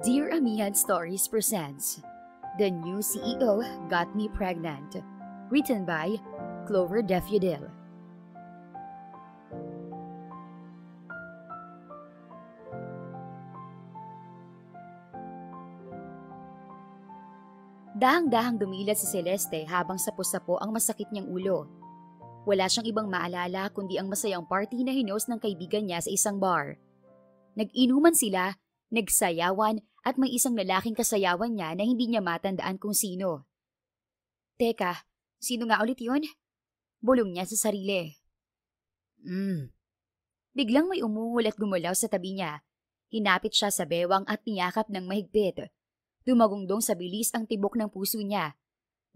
Dear Amihan Stories presents The New CEO Got Me Pregnant, written by Clover Defudel. Dahang-dahang dumilat si Celeste habang sapo-sapo ang masakit niyang ulo. Wala siyang ibang maalala kundi ang masayang party na hinost ng kaibigan niya sa isang bar. Nag-inuman sila, nagsayawan at may isang lalaking kasayawan niya na hindi niya matandaan kung sino. Teka, sino nga ulit yun? Bulong niya sa sarili. Biglang may umungol at gumulaw sa tabi niya. Hinapit siya sa bewang at niyakap ng mahigpit. Dumagungdong sa bilis ang tibok ng puso niya.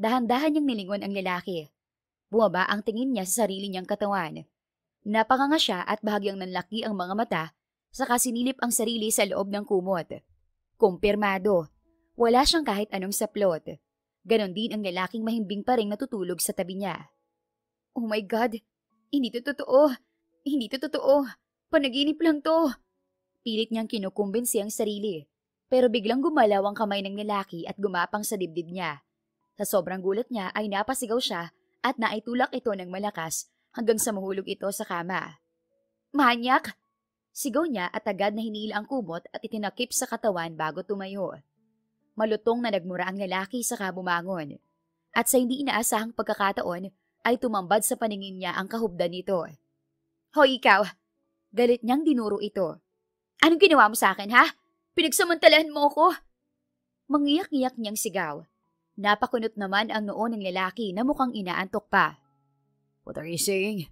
Dahan-dahan niyang nilingon ang lalaki. Bumaba ang tingin niya sa sarili niyang katawan. Napanganga siya at bahagyang nanlaki ang mga mata, saka sinilip ang sarili sa loob ng kumot. Kumpirmado. Wala siyang kahit anong saplot. Ganon din ang lalaking mahimbing pa ring natutulog sa tabi niya. Oh my God! Hindi to totoo! Hindi to totoo! Panaginip lang to! Pilit niyang kinukumbinsi ang sarili. Pero biglang gumalaw ang kamay ng lalaki at gumapang sa dibdib niya. Sa sobrang gulat niya ay napasigaw siya at naitulak ito ng malakas hanggang sa mahulog ito sa kama. Manyak! Sigaw niya at agad na hinila ang kumot at itinakip sa katawan bago tumayo. Malutong na nagmura ang lalaki saka bumangon. At sa hindi inaasahang pagkakataon ay tumambad sa paningin niya ang kahubdan nito. Hoy ikaw! Galit niyang dinuro ito. Anong ginawa mo sa akin ha? Pinagsamantalahan mo ako! Mangiyak-ngiyak niyang sigaw. Napakunot naman ang noo ng lalaki na mukhang inaantok pa. What are you saying?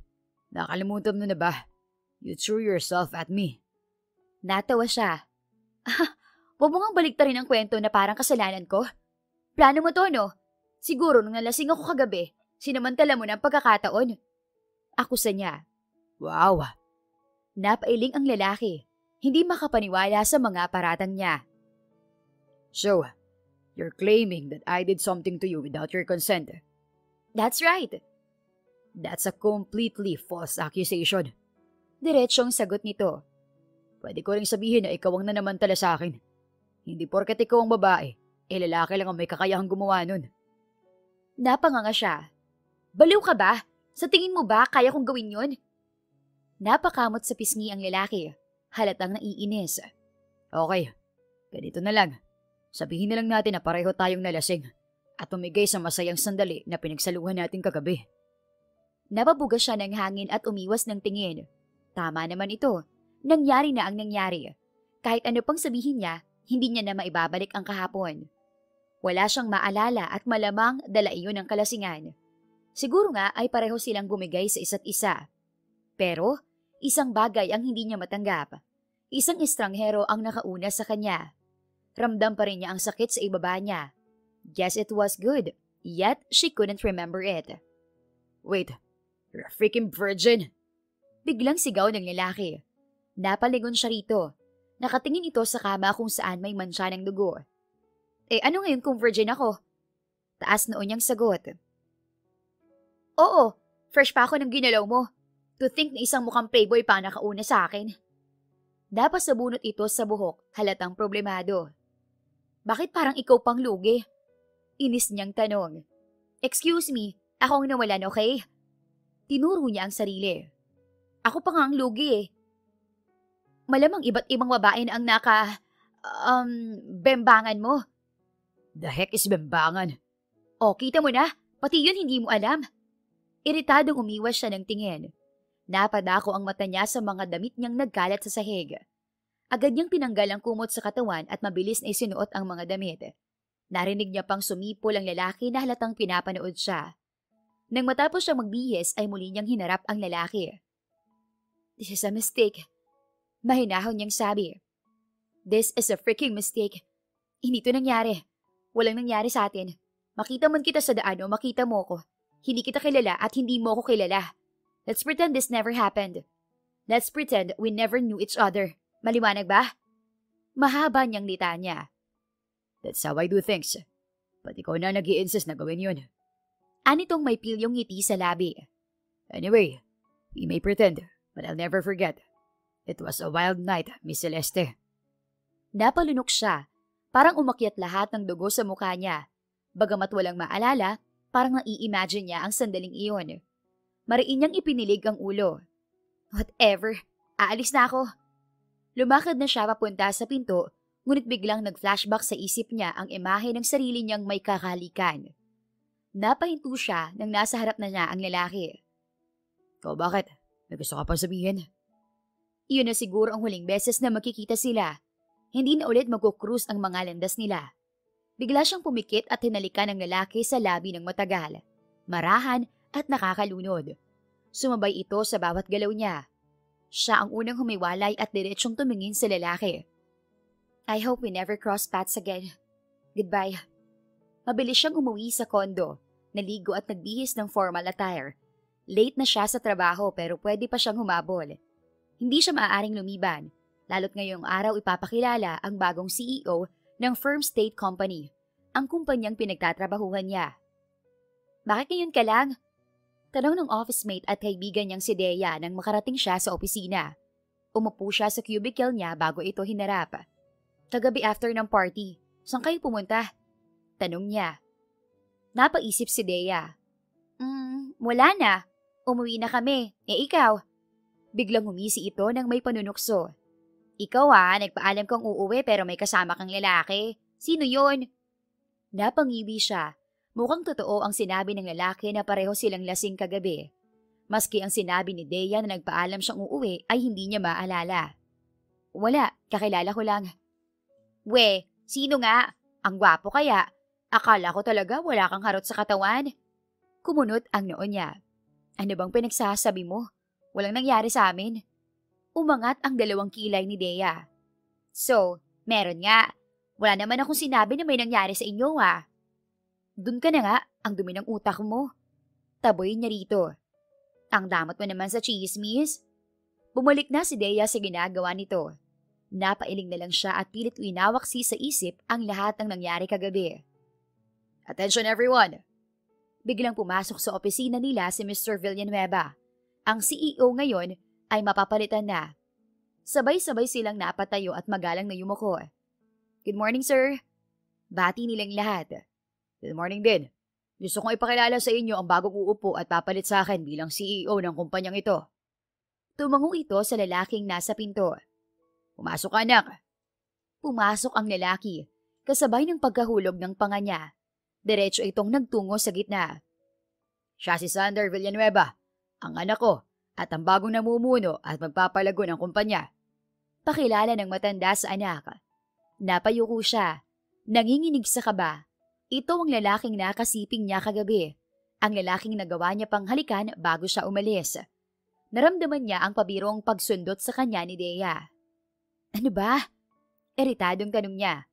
Nakalimutan mo na ba? You threw yourself at me. Natawa siya. Huwag mo ngang baliktarin ang kwento na parang kasalanan ko. Plano mo to, no? Siguro nung nalasing ako kagabi, sinamantala mo na ang pagkakataon. Akusa niya. Wow! Napailing ang lalaki. Hindi makapaniwala sa mga paratang niya. So, you're claiming that I did something to you without your consent? That's right. That's a completely false accusation. Diretsyong sagot nito. Pwede ko ring sabihin na ikaw ang nanamantala sa akin. Hindi porket ikaw ang babae, lalaki lang ang may kakayahang gumawa nun. Napanganga siya. Baliw ka ba? Sa tingin mo ba kaya kong gawin yun? Napakamot sa pisngi ang lalaki. Halatang naiinis. Okay, ganito na lang. Sabihin na lang natin na pareho tayong nalasing at tumigay sa masayang sandali na pinagsaluhan natin kagabi. Nababuga siya ng hangin at umiwas ng tingin. Tama naman ito. Nangyari na ang nangyari. Kahit ano pang sabihin niya, hindi niya na maibabalik ang kahapon. Wala siyang maalala at malamang dala iyon ng kalasingan. Siguro nga ay pareho silang bumigay sa isa't isa. Pero, isang bagay ang hindi niya matanggap. Isang estranghero ang nakauna sa kanya. Ramdam pa rin niya ang sakit sa ibaba niya. Yes, it was good, yet she couldn't remember it. Wait, you're a freaking virgin! Biglang sigaw ng lalaki. Napalingon siya rito. Nakatingin ito sa kama kung saan may mansya ng dugo. Eh ano ngayon kung virgin ako? Taas noon niyang sagot. Oo, fresh pa ako ng ginalaw mo. To think na isang mukhang playboy pa nakauna sa akin. Napasabunot ito sa buhok, halatang problemado. Bakit parang ikaw pang lugi? Inis niyang tanong. Excuse me, ako ang nawalan, okay? Tinuro niya ang sarili. Ako pa nga ang lugi eh. Malamang iba't ibang babae na ang bembangan mo. The heck is bembangan? O, kita mo na, pati yun hindi mo alam. Iritadong umiwas siya ng tingin. Napadako ang mata niya sa mga damit niyang nagkalat sa sahig. Agad niyang tinanggal ang kumot sa katawan at mabilis na isinuot ang mga damit. Narinig niya pang sumipol ang lalaki na halatang pinapanood siya. Nang matapos siyang magbihis ay muli niyang hinarap ang lalaki. This is a mistake. Mahinahon niyang sabi. This is a freaking mistake. Hindi to nangyari. Walang nangyari sa atin. Makita man kita sa daan o makita mo ko. Hindi kita kilala at hindi mo ko kilala. Let's pretend this never happened. Let's pretend we never knew each other. Maliwanag ba? Mahaba niyang litanya. That's how I do things. But ikaw na nag-i-insist na gawin yun. Anitong may pilyong ngiti sa labi. Anyway, we may pretend, but I'll never forget. It was a wild night, Miss Celeste. Napalunok siya Parang umakyat lahat ng dugo sa mukha niya. Bagamat walang maalala, parang nai-imagine niya ang sandaling iyon. Mariin niyang ipinilig ang ulo. Whatever, aalis na ako. Lumakad na siya papunta sa pinto, ngunit biglang nag-flashback sa isip niya ang imahe ng sarili niyang may kakalikan. Napahinto siya nang nasa harap na niya ang lalaki. Ikaw bakit? May gusto ka pang sabihin? Iyon na siguro ang huling beses na makikita sila. Hindi na ulit magkukrus ang mga landas nila. Bigla siyang pumikit at hinalikan ng lalaki sa labi ng matagal. Marahan at nakakalunod. Sumabay ito sa bawat galaw niya. Siya ang unang humiwalay at diretsyong tumingin sa lalaki. I hope we never cross paths again. Goodbye. Mabilis siyang umuwi sa kondo, naligo at nagbihis ng formal attire. Late na siya sa trabaho pero pwede pa siyang humabol. Hindi siya maaaring lumiban, lalo't ngayong araw ipapakilala ang bagong CEO ng Firm State Company, ang kumpanyang pinagtatrabahuhan niya. Bakit ngayon ka lang? Tanong ng office mate at kaibigan niyang si Dea nang makarating siya sa opisina. Umupo siya sa cubicle niya bago ito hinarap. Kagabi after ng party, saan kayo pumunta? Tanong niya. Napaisip si Dea. Wala na. Umuwi na kami. Ikaw? Biglang humisi ito nang may panunukso. Ikaw nagpaalam kang uuwi pero may kasama kang lalaki. Sino yon? Napangiwi siya. Mukhang totoo ang sinabi ng lalaki na pareho silang lasing kagabi. Maski ang sinabi ni Dea na nagpaalam siyang uuwi ay hindi niya maalala. Wala, kakilala ko lang. We, sino nga? Ang gwapo kaya? Akala ko talaga wala kang harot sa katawan. Kumunot ang noo niya. Ano bang pinagsasabi mo? Walang nangyari sa amin. Umangat ang dalawang kilay ni Dea. So, meron nga. Wala naman akong sinabi na may nangyari sa inyo Dun ka na nga, ang dumi ng utak mo. Taboy niya rito. Ang damot mo naman sa chismis. Bumalik na si Dea sa ginagawa nito. Napailing na lang siya at pilit winawaksi sa isip ang lahat ng nangyari kagabi. Attention everyone! Biglang pumasok sa opisina nila si Mr. Villanueva. Ang CEO ngayon ay mapapalitan na. Sabay-sabay silang napatayo at magalang na yumuko. Good morning, sir. Bati nilang lahat. Good morning din. Gusto kong ipakilala sa inyo ang bagong uupo at papalit sa akin bilang CEO ng kumpanyang ito. Tumango ito sa lalaking nasa pinto. Pumasok ka, anak. Pumasok ang lalaki, kasabay ng pagkahulog ng panga niya. Diretso itong nagtungo sa gitna. Siya si Sander Villanueva, ang anak ko at ang bagong namumuno at magpapalago ng kumpanya. Pakilala ng matanda sa anak. Napayuko siya, nanginginig sa kaba. Ito ang lalaking nakasiping niya kagabi. Ang lalaking nagawa niya pang halikan bago siya umalis. Naramdaman niya ang pabirong pagsundot sa kanya ni Dea. Ano ba? Iritadong tanong niya.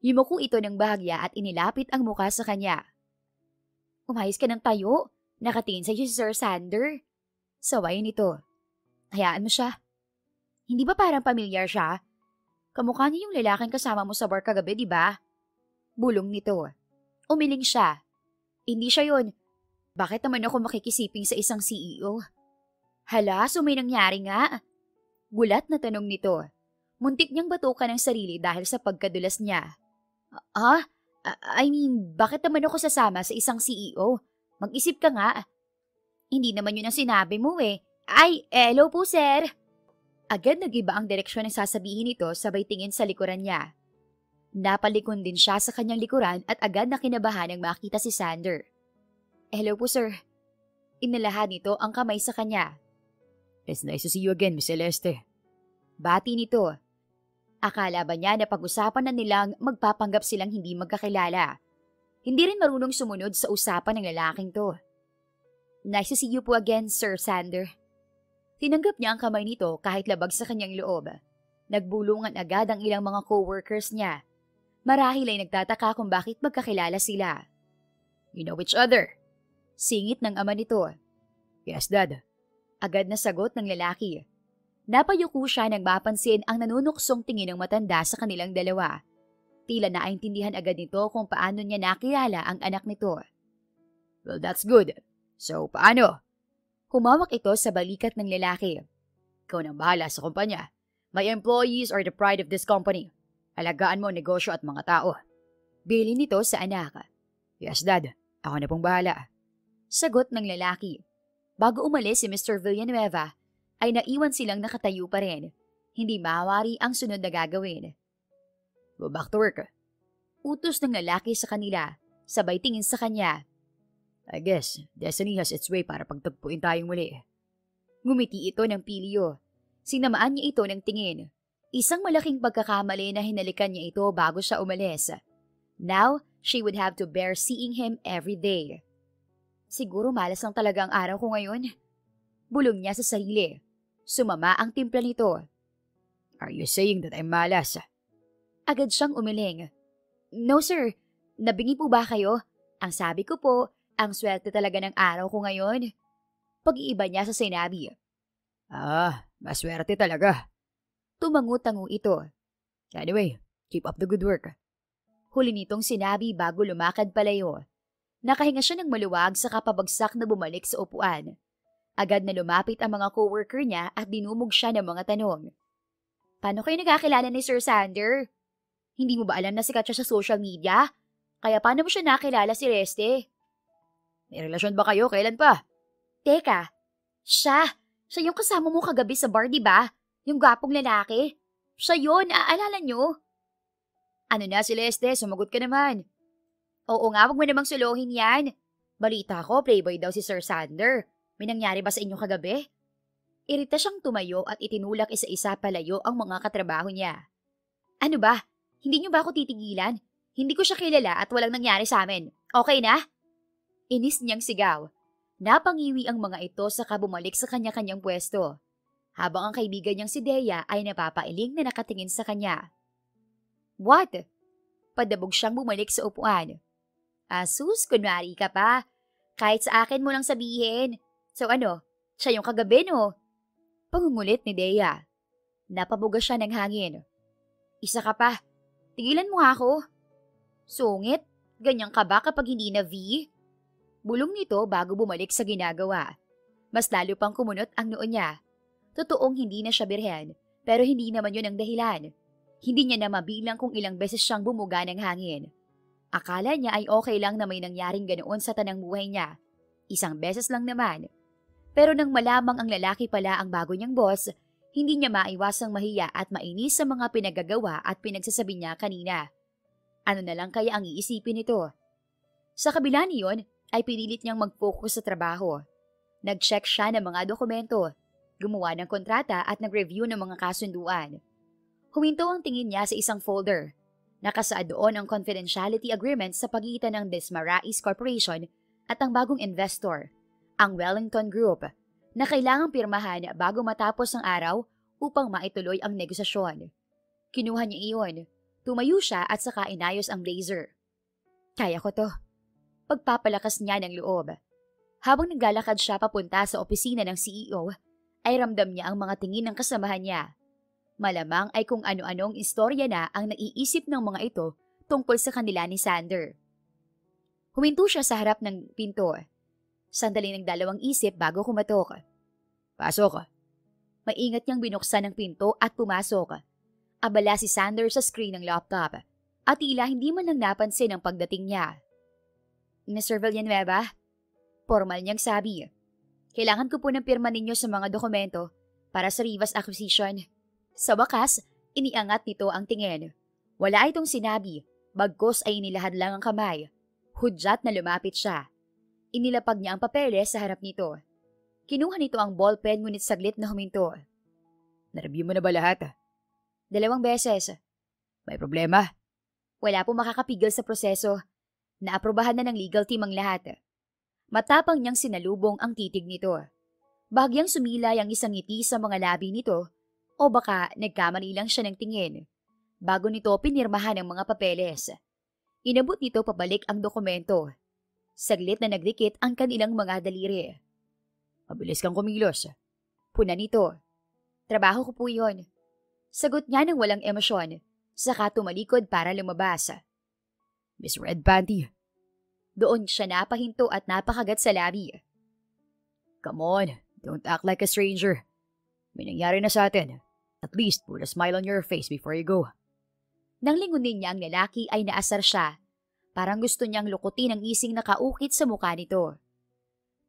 Yumuko ito ng bahagya at inilapit ang muka sa kanya. Umayos ka ng tayo. Nakatingin sa iyo si Sir Sander. Saway nito. Hayaan mo siya. Hindi ba parang pamilyar siya? Kamukha niya yung lalaking kasama mo sa bar kagabi, di ba? Bulong nito. Umiling siya. Hindi siya yun. Bakit naman ako makikisiping sa isang CEO? Hala, so may nangyari nga. Gulat na tanong nito. Muntik niyang batukan ang sarili dahil sa pagkadulas niya. Bakit naman ako sasama sa isang CEO? Mag-isip ka nga. Hindi naman yun ang sinabi mo Ay, hello po sir. Agad nag-iba ang direksyon ng sasabihin nito sabay tingin sa likuran niya. Napalikon din siya sa kanyang likuran at agad na kinabahan nang makita si Sander. Hello po sir. Inalahad nito ang kamay sa kanya. It's nice to see you again, Miss Celeste. Bati nito. Akala ba niya na pag-usapan na nilang magpapanggap silang hindi magkakilala? Hindi rin marunong sumunod sa usapan ng lalaking to. Nice to see you po again, Sir Sander. Tinanggap niya ang kamay nito kahit labag sa kanyang loob. Nagbulungan agad ang ilang mga co-workers niya. Marahil ay nagtataka kung bakit magkakilala sila. You know each other? Singit ng ama nito. Yes, Dad. Agad na sagot ng lalaki. Napayuko siya nang mapansin ang nanunuksong tingin ng matanda sa kanilang dalawa. Tila naintindihan agad nito kung paano niya nakilala ang anak nito. Well, that's good. So, paano? Humawak ito sa balikat ng lalaki. Ikaw nang bahala sa kumpanya. My employees are the pride of this company. Alagaan mo ang negosyo at mga tao. Bilin nito sa anak. Yes, Dad. Ako na pong bahala. Sagot ng lalaki. Bago umalis si Mr. Villanueva, ay naiwan silang nakatayo pa rin. Hindi mawari ang sunod na gagawin. Go back to work. Utos ng lalaki sa kanila, sabay tingin sa kanya. I guess, destiny has its way para pagtagpuin tayong muli. Ngumiti ito ng pilyo. Sinamaan niya ito ng tingin. Isang malaking pagkakamali na hinalikan niya ito bago siya umalis. Now, she would have to bear seeing him every day. Siguro malas lang talaga ang araw ko ngayon. Bulong niya sa sarili. Sumama ang timpla nito. Are you saying that I'm malas? Agad siyang umiling. No sir, nabingi po ba kayo? Ang sabi ko po, ang swerte talaga ng araw ko ngayon. Pag-iiba niya sa sinabi. Maswerte talaga. Tumangu-tangu ito. Anyway, keep up the good work. Huli nitong sinabi bago lumakad palayo. Nakahinga siya ng maluwag sa kapabagsak na bumalik sa upuan. Agad na lumapit ang mga coworker niya at dinumog siya ng mga tanong. Paano kayo nagkakilala ni Sir Sander? Hindi mo ba alam na sikat siya sa social media? Kaya paano mo siya nakilala si Reste? May relasyon ba kayo? Kailan pa? Teka, siya yung kasama mo kagabi sa bar, di ba? Yung gwapong lalaki. Siya yun, aalala nyo? Ano na si Leste? Sumagot ka naman. Oo nga, wag mo namang suluhin yan. Balita ko, playboy daw si Sir Sander. May nangyari ba sa inyo kagabi? Irita siyang tumayo at itinulak isa-isa palayo ang mga katrabaho niya. Ano ba? Hindi niyo ba ako titigilan? Hindi ko siya kilala at walang nangyari sa amin. Okay na? Inis niyang sigaw. Napangiwi ang mga ito saka bumalik sa kanya-kanyang pwesto. Habang ang kaibigan niyang si Dea ay napapailing na nakatingin sa kanya. What? Padabog siyang bumalik sa upuan. Asus, kunwari ka pa. Kahit sa akin mo lang sabihin. So ano, siya yung kagabi no? Pangungulit ni Dea. Napabuga siya ng hangin. Isa ka pa. Tigilan mo nga ako. Sungit, ganyan ka ba kapag hindi na V? Bulong nito bago bumalik sa ginagawa. Mas lalo pang kumunot ang noo niya. Totoong hindi na siya birhen, pero hindi naman yun ang dahilan. Hindi niya na mabilang kung ilang beses siyang bumuga ng hangin. Akala niya ay okay lang na may nangyaring ganoon sa tanang buhay niya. Isang beses lang naman. Pero nang malamang ang lalaki pala ang bago niyang boss, hindi niya maiwasang mahiya at mainis sa mga pinagagawa at pinagsasabi niya kanina. Ano na lang kaya ang iisipin nito? Sa kabila niyon, ay pinilit niyang mag-focus sa trabaho. Nag-check siya ng mga dokumento, gumawa ng kontrata at nag-review ng mga kasunduan. Huminto ang tingin niya sa isang folder. Nakasaad doon ang confidentiality agreement sa pagitan ng Desmarais Corporation at ang bagong investor, ang Wellington Group, na kailangang pirmahan bago matapos ang araw upang maituloy ang negosasyon. Kinuha niya iyon. Tumayo siya at saka inayos ang blazer. Kaya ko to. Pagpapalakas niya ng loob. Habang naglalakad siya papunta sa opisina ng CEO, ay ramdam niya ang mga tingin ng kasamahan niya. Malamang ay kung ano-anong istorya na ang naiisip ng mga ito tungkol sa kanila ni Sander. Huminto siya sa harap ng pinto. Sandali ng dalawang isip bago kumatok. Pasok. Maingat niyang binuksan ang pinto at pumasok. Abala si Sander sa screen ng laptop at tila hindi man lang napansin ang pagdating niya. Mr. Villanueva, formal niyang sabi. Kailangan ko po ng pirma ninyo sa mga dokumento para sa Rivas Acquisition. Sa wakas, iniangat nito ang tingin. Wala itong sinabi, bagkos ay inilahad lang ang kamay. Hudyat na lumapit siya. Inilapag niya ang papeles sa harap nito. Kinuha nito ang ballpen ngunit saglit na huminto. Nareview mo na ba lahat? 2 beses. May problema? Wala po makakapigil sa proseso. Naaprobahan na ng legal team ang lahat. Matapang niyang sinalubong ang titig nito. Bahagyang sumilay ang isang ngiti sa mga labi nito o baka nagkamali lang siya ng tingin. Bago nito pinirmahan ang mga papeles. Inabot nito pabalik ang dokumento. Saglit na nagdikit ang kanilang mga daliri. Mabilis kang kumilos. Puna nito. Trabaho ko po yun. Sagot niya ng walang emosyon, saka tumalikod para lumabas. Miss Red Panty. Doon siya napahinto at napakagat sa labi. Come on, don't act like a stranger. May nangyari na sa atin. At least put a smile on your face before you go. Nang lingunin niya ang lalaki ay naasar siya. Parang gusto niyang lukutin ang ising nakaukit sa mukha nito.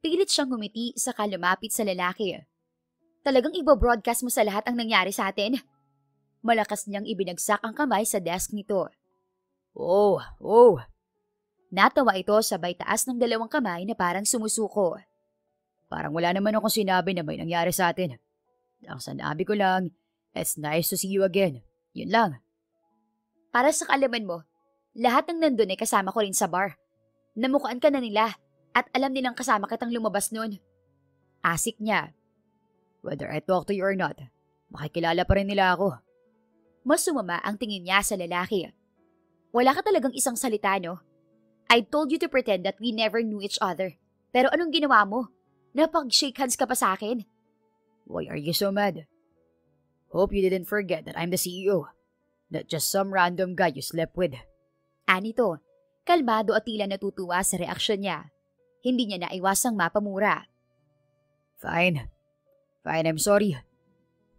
Pilit siyang ngumiti saka lumapit sa lalaki. Talagang ibo-broadcast mo sa lahat ang nangyari sa atin? Malakas niyang ibinagsak ang kamay sa desk nito. Oh, oh. Natawa ito sabay taas ng dalawang kamay na parang sumusuko. Parang wala naman akong sinabi na may nangyari sa atin. Ang sanabi ko lang, it's nice to see you again. Yun lang. Para sa kaalaman mo, lahat ng nandun ay kasama ko rin sa bar. Namukaan ka na nila at alam nilang kasama kitang lumabas nun. Asik niya. Whether I talk to you or not, makikilala pa rin nila ako. Mas sumama ang tingin niya sa lalaki. Wala ka talagang isang salita, no? I told you to pretend that we never knew each other. Pero anong ginawa mo? Napag-shake hands ka pa sa akin? Why are you so mad? Hope you didn't forget that I'm the CEO. Not just some random guy you slept with. Anito, kalmado at tila natutuwa sa reaksyon niya. Hindi niya naiwasang mapamura. Fine, I'm sorry.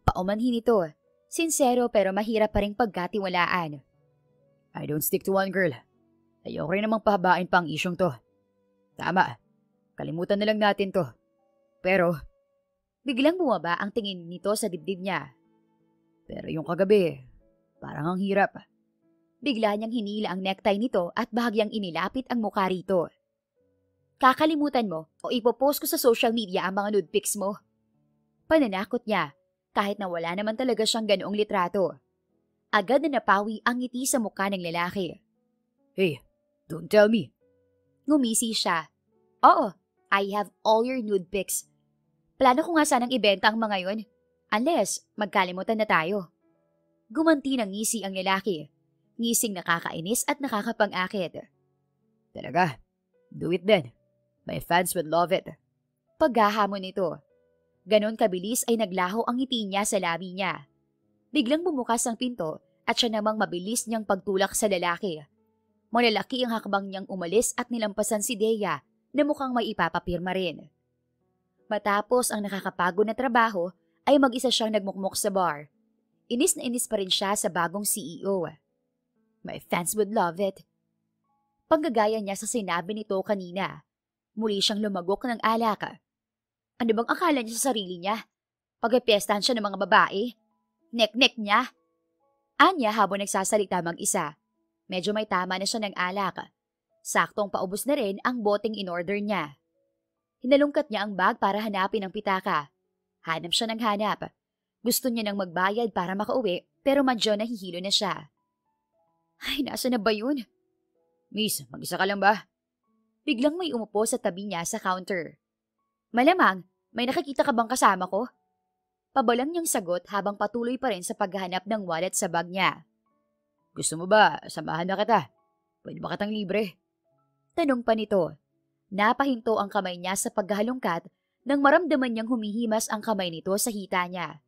Paumanhin ito. Sinsero pero mahirap pa rin pagkatiwalaan. I don't stick to one girl. Ayoko rin namang pahabain pa ang isyong to. Tama, kalimutan na lang natin to. Pero, biglang bumaba ang tingin nito sa dibdib niya. Pero yung kagabi, parang ang hirap. Bigla niyang hinila ang necktie nito at bahagyang inilapit ang mukha rito. Kakalimutan mo o ipopost ko sa social media ang mga nude pics mo. Pananakot niya, kahit na wala naman talaga siyang ganoong litrato. Agad na napawi ang ngiti sa mukha ng lalaki. Hey, don't tell me. Ngumisi siya. Oo, I have all your nude pics. Plano ko nga sanang ibenta ang mga yon. Unless, magkalimutan na tayo. Gumanti ng ngisi ang lalaki. Ngising nakakainis at nakakapang-akit. Talaga? Do it then. My fans would love it. Paghahamon nito. Ganon kabilis ay naglaho ang ngiti niya sa labi niya. Biglang bumukas ang pinto at siya namang mabilis niyang pagtulak sa lalaki. Malalaki ang hakbang niyang umalis at nilampasan si Dea na mukhang may ipapapirma rin. Matapos ang nakakapagod na trabaho, ay mag-isa siyang nagmukmok sa bar. Inis na inis pa rin siya sa bagong CEO. My fans would love it. Panggagaya niya sa sinabi nito kanina. Muli siyang lumagok ng alak. Ano bang akala niya sa sarili niya? Pagpiestahan siya ng mga babae? Nek-nek niya? Anya habang nagsasalita mag-isa. Medyo may tama na siya ng alak. Saktong paubos na rin ang boteng in-order niya. Hinalungkat niya ang bag para hanapin ang pitaka. Hanap siya ng hanap. Gusto niya nang magbayad para makauwi pero madyo nahihilo na siya. Ay, nasa na ba yun? Miss, mag-isa ka lang ba? Biglang may umupo sa tabi niya sa counter. Malamang, may nakikita ka bang kasama ko? Pabalang niyang sagot habang patuloy pa rin sa paghahanap ng wallet sa bag niya. Gusto mo ba, samahan na kita? Pwede ba kitang libre? Tanong pa nito. Napahinto ang kamay niya sa paghahalungkat nang maramdaman niyang humihimas ang kamay nito sa hita niya.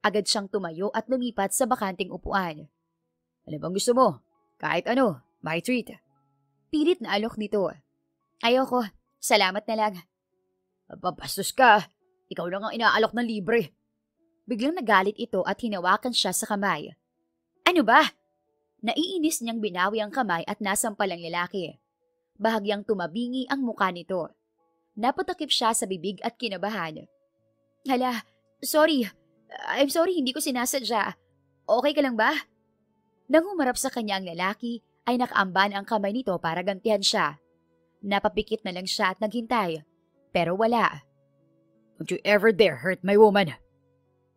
Agad siyang tumayo at lumipat sa bakanting upuan. Ano bang gusto mo? Kahit ano, my treat. Pilit na alok nito. Ayoko, salamat na lang. Papastos ka, ikaw lang ang inaalok ng libre. Biglang nagalit ito at hinawakan siya sa kamay. Ano ba? Naiinis niyang binawi ang kamay at nasampal ang lalaki. Bahagyang tumabingi ang mukha nito. Napatakip siya sa bibig at kinabahan. Hala, sorry. I'm sorry, hindi ko sinasadya. Okay ka lang ba? Nang humarap sa kanya ang lalaki, ay nakaamban ang kamay nito para gantihan siya. Napapikit na lang siya at naghintay. Pero wala. Don't you ever dare hurt my woman.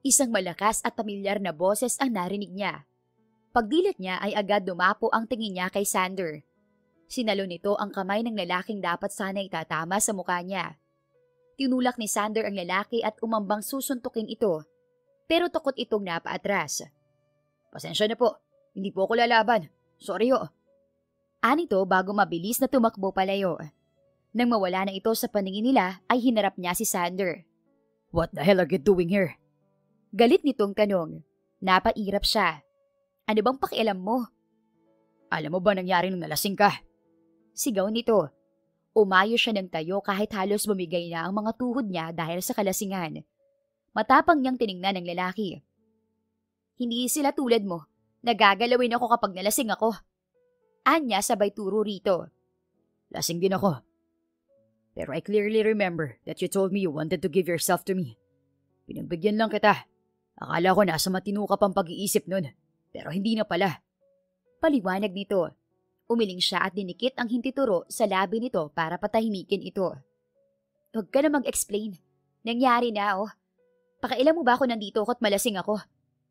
Isang malakas at pamilyar na boses ang narinig niya. Pagdilat niya ay agad dumapo ang tingin niya kay Sander. Sinalo nito ang kamay ng lalaking dapat sana itatama sa mukha niya. Tinulak ni Sander ang lalaki at umambang susuntukin ito. Pero takot itong napaatras. Pasensya na po, hindi po ako lalaban. Sorry ho. Anito bago mabilis na tumakbo palayo. Nang mawala na ito sa paningin nila ay hinarap niya si Sander. What the hell are you doing here? Galit nitong tanong. Napairap siya. Ano bang pakialam mo? Alam mo ba nangyari nung nalasing ka? Sigaw nito. Umayo siya ng tayo kahit halos bumigay na ang mga tuhod niya dahil sa kalasingan. Matapang niyang tiningnan ng lalaki. Hindi sila tulad mo. Nagagalawin ako kapag nalasing ako. Anya sabay turo rito. Lasing din ako. Pero I clearly remember that you told me you wanted to give yourself to me. Pinagbigyan lang kita. Akala ko nasa matino ka pang pag-iisip nun. Pero hindi na pala. Paliwanag nito. Umiling siya at dinikit ang hintituro sa labi nito para patahimikin ito. Huwag ka na mag-explain. Nangyari na, oh. Pakailan mo ba ako nandito at malasing ako?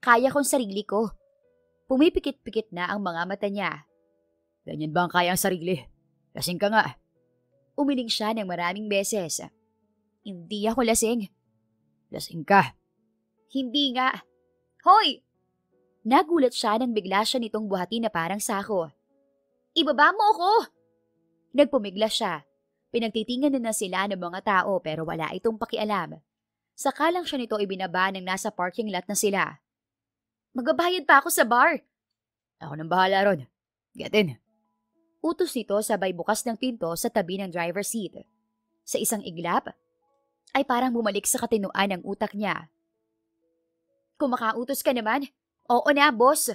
Kaya kong sarili ko. Pumipikit-pikit na ang mga mata niya. Ganyan ba ang kaya ang sarili? Lasing ka nga. Umiling siya ng maraming beses. Hindi ako lasing. Lasing ka. Hindi nga. Hoy! Nagulat siya nang bigla siya nitong buhati na parang sako. Ibaba mo ako! Nagpumigla siya. Pinagtitingan na sila ng mga tao pero wala itong pakialam. Saka lang siya nito ibinaba nang nasa parking lot na sila. Magbabayad pa ako sa bar. Ako nang bahala ron. Get in. Utos nito sabay bukas ng pinto sa tabi ng driver's seat. Sa isang iglap, ay parang bumalik sa katinuan ng utak niya. Kumakautos ka naman? Oo na, boss.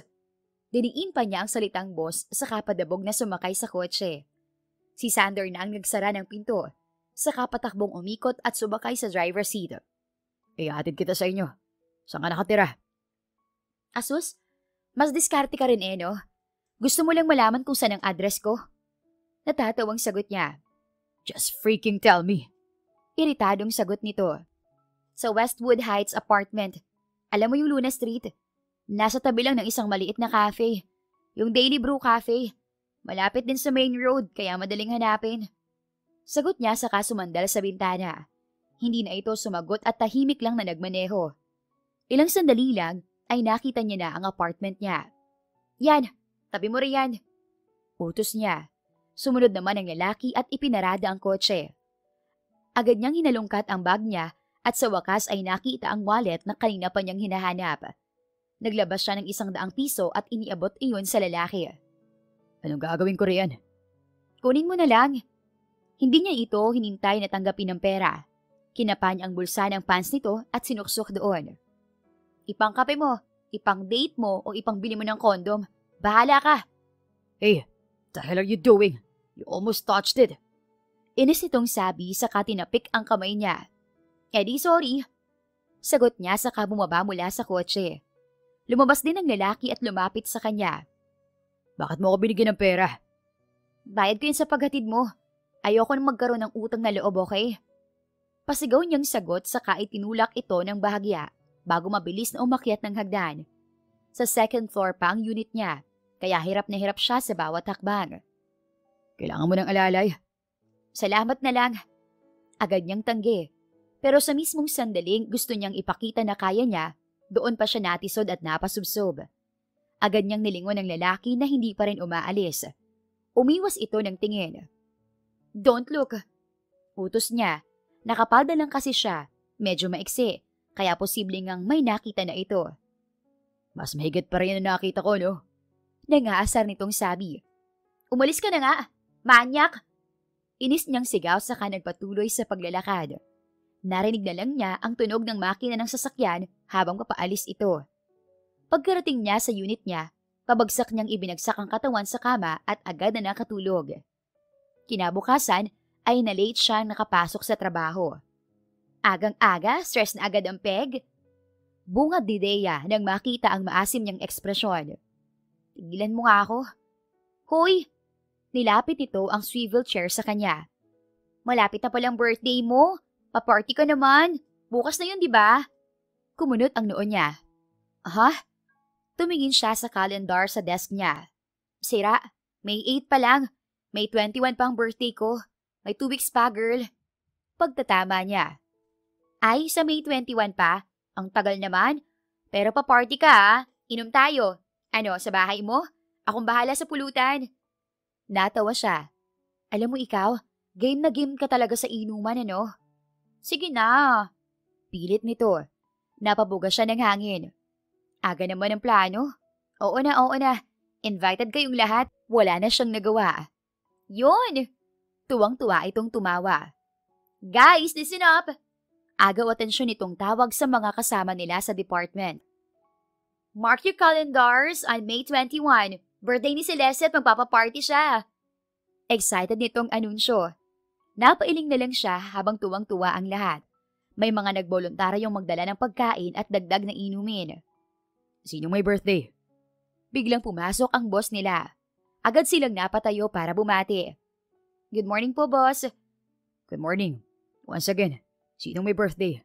Diniin pa niya ang salitang boss sa kapadabog na sumakay sa kotse. Si Sander na ang nagsara ng pinto, saka patakbong umikot at sumakay sa driver's seat. Ihatid kita sa inyo. Saan ka nakatira? Asus, mas diskarte ka rin no? Gusto mo lang malaman kung saan ang address ko? Natatawang sagot niya. Just freaking tell me. Iritadong sagot nito. Sa Westwood Heights apartment. Alam mo yung Luna Street? Nasa tabi lang ng isang maliit na cafe. Yung Daily Brew Cafe. Malapit din sa main road kaya madaling hanapin. Sagot niya saka sumandal sa bintana. Hindi na ito sumagot at tahimik lang na nagmaneho. Ilang sandali lang ay nakita niya na ang apartment niya. Yan, tabi mo riyan. Utos niya. Sumunod naman ang lalaki at ipinarada ang kotse. Agad niyang hinalungkat ang bag niya at sa wakas ay nakita ang wallet na kanina pa niyang hinahanap. Naglabas siya ng 100 piso at iniabot iyon sa lalaki. Anong gagawin ko riyan? Kunin mo na lang. Hindi niya ito hinintay na tanggapin ng pera. Kinapa niya ang bulsa ng pants nito at sinuksok doon. Ipangkape mo, ipang-date mo o ipang-bili mo ng kondom. Bahala ka. Hey, the hell are you doing? You almost touched it. Inis nitong sabi saka tinapik ang kamay niya. Eddie, sorry. Sagot niya saka bumaba mula sa kotse. Lumabas din ang lalaki at lumapit sa kanya. Bakit mo ako binigyan ng pera? Bayad ko yun sa paghatid mo. Ayoko nang magkaroon ng utang na loob, okay? Pasigaw niyang sagot saka itinulak ito ng bahagya bago mabilis na umakyat ng hagdan. Sa second floor pa ang unit niya, kaya hirap na hirap siya sa bawat hakbang. Kailangan mo ng alalay. Salamat na lang. Agad niyang tanggi. Pero sa mismong sandaling gusto niyang ipakita na kaya niya, doon pa siya natisod at napasubsob. Agad niyang nilingon ang lalaki na hindi pa rin umaalis. Umiwas ito ng tingin. Don't look. Utos niya. Nakapalda lang kasi siya. Medyo maiksi. Kaya posible ngang may nakita na ito. Mas mahigit pa rin na nakita ko, no? Nangaasar nitong sabi. Umalis ka na nga. Manyak! Inis niyang sigaw saka nagpatuloy sa paglalakad. Narinig na lang niya ang tunog ng makina ng sasakyan habang papaalis ito. Pagkarating niya sa unit niya, pabagsak niyang ibinagsak ang katawan sa kama at agad na nakatulog. Kinabukasan ay na-late siyang nakapasok sa trabaho. Agang-aga, stress na agad ang peg. Bungad ni Dea nang makita ang maasim niyang ekspresyon. Tigilan mo nga ako. Hoy! Nilapit ito ang swivel chair sa kanya. Malapit na palang birthday mo. Paparty ka naman. Bukas na yun, di ba? Kumunot ang noo niya. Ha? Tumingin siya sa calendar sa desk niya. Sira, May 8 pa lang. May 21 pang birthday ko. May 2 weeks pa, girl. Pagtatama niya. Ay, sa May 21 pa? Ang tagal naman. Pero pa-party ka ha. Inom tayo. Ano, sa bahay mo? Akong bahala sa pulutan. Natawa siya. Alam mo ikaw, game na game ka talaga sa inuman, ano? Sige na. Pilit nito. Napabuga siya ng hangin. Aga naman ang plano. Oo na. Invited kayong lahat. Wala na siyang nagawa. Yun! Tuwang-tuwa itong tumawa. Guys, listen up! Agaw atensyon itong tawag sa mga kasama nila sa department. Mark your calendars on May 21. Birthday ni Celeste at magpapaparty siya. Excited nitong anunsyo. Napailing na lang siya habang tuwang-tuwa ang lahat. May mga nagboluntaryong magdala ng pagkain at dagdag na inumin. Sinong may birthday? Biglang pumasok ang boss nila. Agad silang napatayo para bumati. Good morning po, boss. Good morning. Once again, sinong may birthday?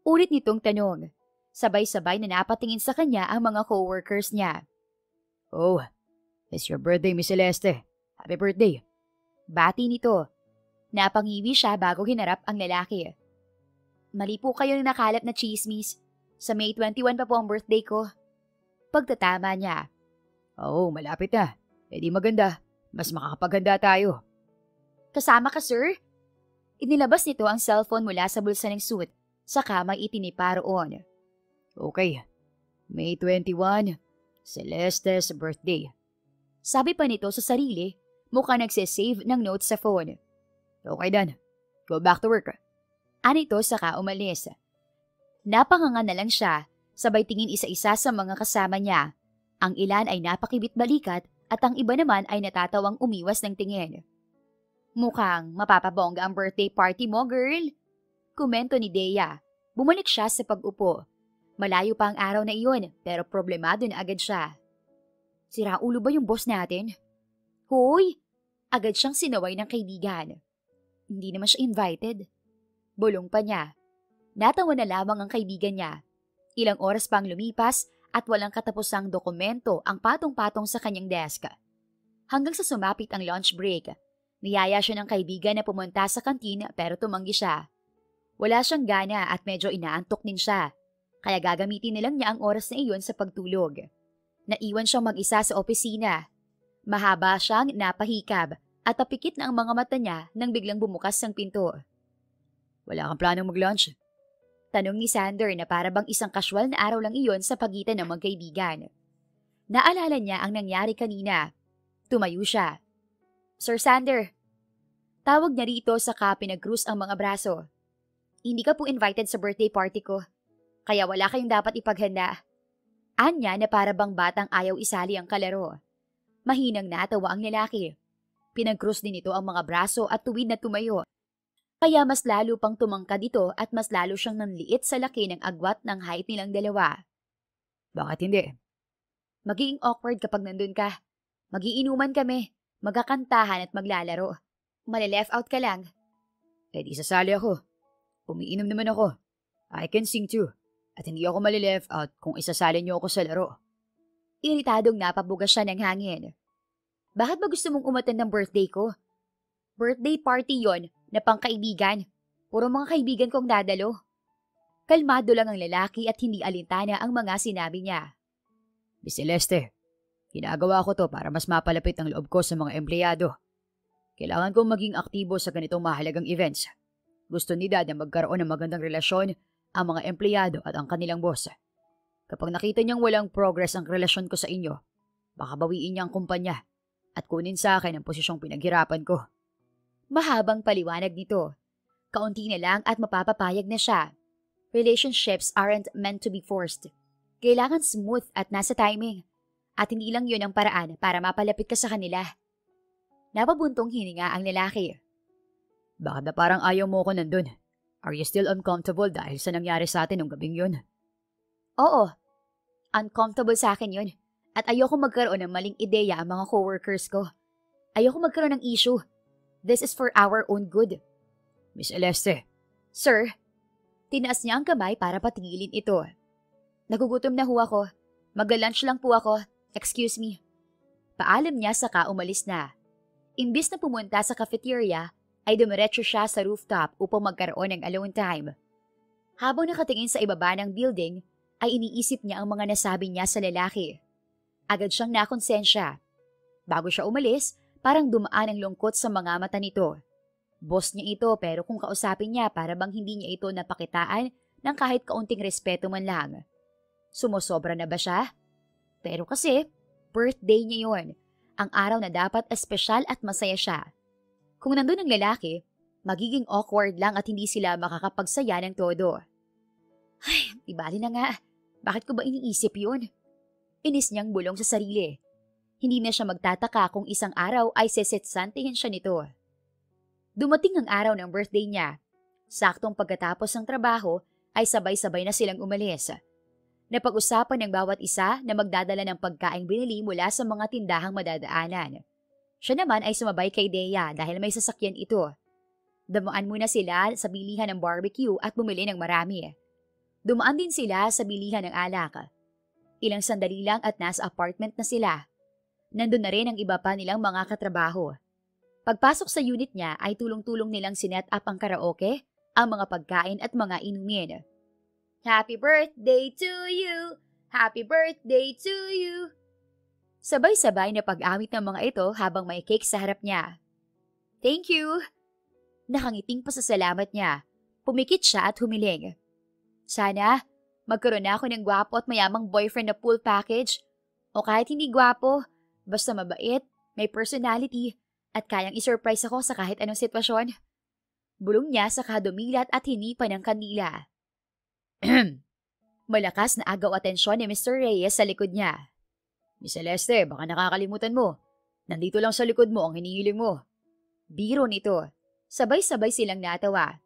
Ulit nitong tanong. Sabay-sabay na napatingin sa kanya ang mga coworkers niya. Oh, it's your birthday, Miss Celeste. Happy birthday. Bati nito. Napangiwi siya bago hinarap ang lalaki. Mali po kayo ng nakalap na chismis. Sa May 21 pa po ang birthday ko. Pagtatama niya. Oh, malapit na. E di maganda. Mas makakapaghanda tayo. Kasama ka, sir? Inilabas nito ang cellphone mula sa bulsa ng suit. Saka may itinipa roon. Okay. May 21, Celeste's birthday. Sabi pa nito sa sarili, mukhang nagsisave ng notes sa phone. Okay, Dan. Go back to work. Anito saka umalis. Napanganga na lang siya, sabay tingin isa-isa sa mga kasama niya. Ang ilan ay napakibit-balikat at ang iba naman ay natatawang umiwas ng tingin. Mukhang mapapabongga ang birthday party mo, girl. Komento ni Dea. Bumalik siya sa pag-upo. Malayo pa ang araw na iyon, pero problemado na agad siya. Sira ulo ba yung boss natin? Hoy! Agad siyang sinaway ng kaibigan. Hindi naman siya invited. Bulong pa niya. Natawa na lamang ang kaibigan niya. Ilang oras pang lumipas at walang katapusang dokumento ang patong-patong sa kanyang desk. Hanggang sa sumapit ang lunch break, niyaya siya ng kaibigan na pumunta sa kantin pero tumanggi siya. Wala siyang gana at medyo inaantok din siya. Kaya gagamitin nilang niya ang oras na iyon sa pagtulog. Naiwan siyang mag-isa sa opisina. Mahaba siyang napahikab at tapikit na ang mga mata niya nang biglang bumukas ang pinto. Wala kang planong mag-lunch? Tanong ni Sander na para bang isang casual na araw lang iyon sa pagitan ng magkaibigan. Naalala niya ang nangyari kanina. Tumayo siya. Sir Sander. Tawag niya rito saka pinag-cruise ang mga braso. Hindi ka po invited sa birthday party ko. Kaya wala kayong dapat ipaghanda. Anya na para bang batang ayaw isali ang kalaro. Mahinang natawa ang lalaki. Pinag-cross din ito ang mga braso at tuwid na tumayo. Kaya mas lalo pang tumangkad ito at mas lalo siyang nanliit sa laki ng agwat ng height nilang dalawa. Bakit hindi? Magiging awkward kapag nandun ka. Magiinuman kami, magkakantahan at maglalaro. Mali-left out ka lang. Eh di sasali ako. Umiinom naman ako. I can sing too. At hindi ako mali-left out kung isasali niyo ako sa laro. Iritadong napabuga siya ng hangin. Bakit ba gusto mong umattend ng birthday ko? Birthday party yon na pangkaibigan. Puro mga kaibigan kong dadalo. Kalmado lang ang lalaki at hindi alintana ang mga sinabi niya. Miss Celeste, ginagawa ko to para mas mapalapit ang loob ko sa mga empleyado. Kailangan kong maging aktibo sa ganitong mahalagang events. Gusto ni Dad na magkaroon ng magandang relasyon ang mga empleyado at ang kanilang boss. Kapag nakita niyang walang progress ang relasyon ko sa inyo, baka bawiin niya ang kumpanya at kunin sa akin ang posisyong pinaghirapan ko. Mahabang paliwanag nito. Kaunti na lang at mapapapayag na siya. Relationships aren't meant to be forced. Kailangan smooth at nasa timing. At hindi lang yun ang paraan para mapalapit ka sa kanila. Napabuntong hininga ang lalaki. Bakit na parang ayaw mo ko nandun? Are you still uncomfortable dahil sa nangyari sa atin nung gabing yun? Oo. Uncomfortable sa akin yun. At ayoko magkaroon ng maling ideya ang mga coworkers ko. Ayoko magkaroon ng issue. This is for our own good. Miss Celeste. Sir, tinaas niya ang kamay para patigilin ito. Nagugutom na ho ako. Magla-lunch lang po ako. Excuse me. Paalam niya saka umalis na. Imbis na pumunta sa cafeteria, ay dumiretso siya sa rooftop upang magkaroon ng alone time. Habang nakatingin sa ibaba ng building, ay iniisip niya ang mga nasabi niya sa lalaki. Agad siyang nakonsensya. Bago siya umalis, parang dumaan ang lungkot sa mga mata nito. Boss niya ito pero kung kausapin niya para bang hindi niya ito napakitaan ng kahit kaunting respeto man lang. Sumusobra na ba siya? Pero kasi, birthday niya yon, ang araw na dapat espesyal at masaya siya. Kung nandun ang lalaki, magiging awkward lang at hindi sila makakapagsaya ng todo. Ay, ibali na nga. Bakit ko ba iniisip yun? Inis niyang bulong sa sarili. Hindi na siya magtataka kung isang araw ay sesitsantihin siya nito. Dumating ang araw ng birthday niya. Saktong pagkatapos ng trabaho ay sabay-sabay na silang umalis. Napag-usapan ng bawat isa na magdadala ng pagkaing binili mula sa mga tindahang madadaanan. Siya naman ay sumabay kay Dea dahil may sasakyan ito. Dumaan muna sila sa bilihan ng barbecue at bumili ng marami. Dumaan din sila sa bilihan ng alak. Ilang sandali lang at nasa apartment na sila. Nandun na rin ang iba pa nilang mga katrabaho. Pagpasok sa unit niya ay tulong-tulong nilang sinet up ang karaoke, ang mga pagkain at mga inumin. Happy birthday to you! Happy birthday to you! Sabay-sabay na pag-awit ng mga ito habang may cake sa harap niya. Thank you! Nakangiting pasasalamat niya. Pumikit siya at humiling. Sana, magkaroon na ako ng gwapo at mayamang boyfriend na full package. O kahit hindi gwapo, basta mabait, may personality, at kayang isurprise ako sa kahit anong sitwasyon. Bulong niya sa kadumilat at hinipan ng kandila. Malakas na agaw atensyon ni Mr. Reyes sa likod niya. Miss Celeste, baka nakakalimutan mo. Nandito lang sa likod mo ang hinihiling mo. Biro nito. Sabay-sabay silang natawa.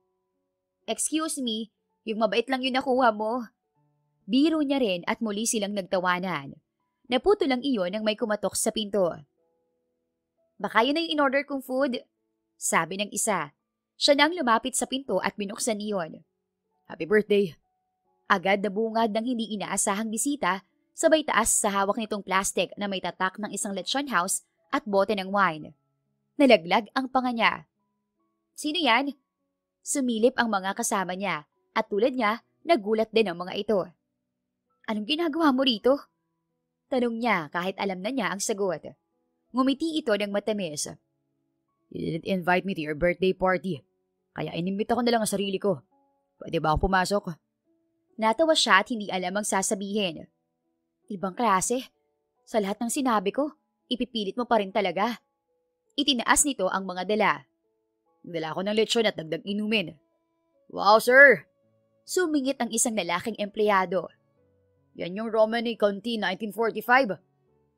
Excuse me, yung mabait lang yun nakuha mo. Biro niya rin at muli silang nagtawanan. Naputo lang iyon nang may kumatok sa pinto. Baka yun na yung in-order kong food, sabi ng isa. Siya nang lumapit sa pinto at binuksan iyon. Happy birthday. Agad na bungad ng hindi inaasahang bisita, sabay taas sa hawak nitong plastic na may tatak ng isang lechon house at bote ng wine. Nalaglag ang panga niya. Sino yan? Sumilip ang mga kasama niya at tulad niya, nagulat din ang mga ito. Anong ginagawa mo rito? Tanong niya kahit alam na niya ang sagot. Ngumiti ito ng matamis. You didn't invite me to your birthday party, kaya inimbita ko na lang ang sarili ko. Pwede ba ako pumasok? Natawa siya at hindi alam ang sasabihin. Ibang klase. Sa lahat ng sinabi ko, ipipilit mo pa rin talaga. Itinaas nito ang mga dala. Dala ko ng lechon at dagdag inumin. Wow, sir! Sumingit ang isang lalaking empleyado. Yan yung Romany Conti 1945.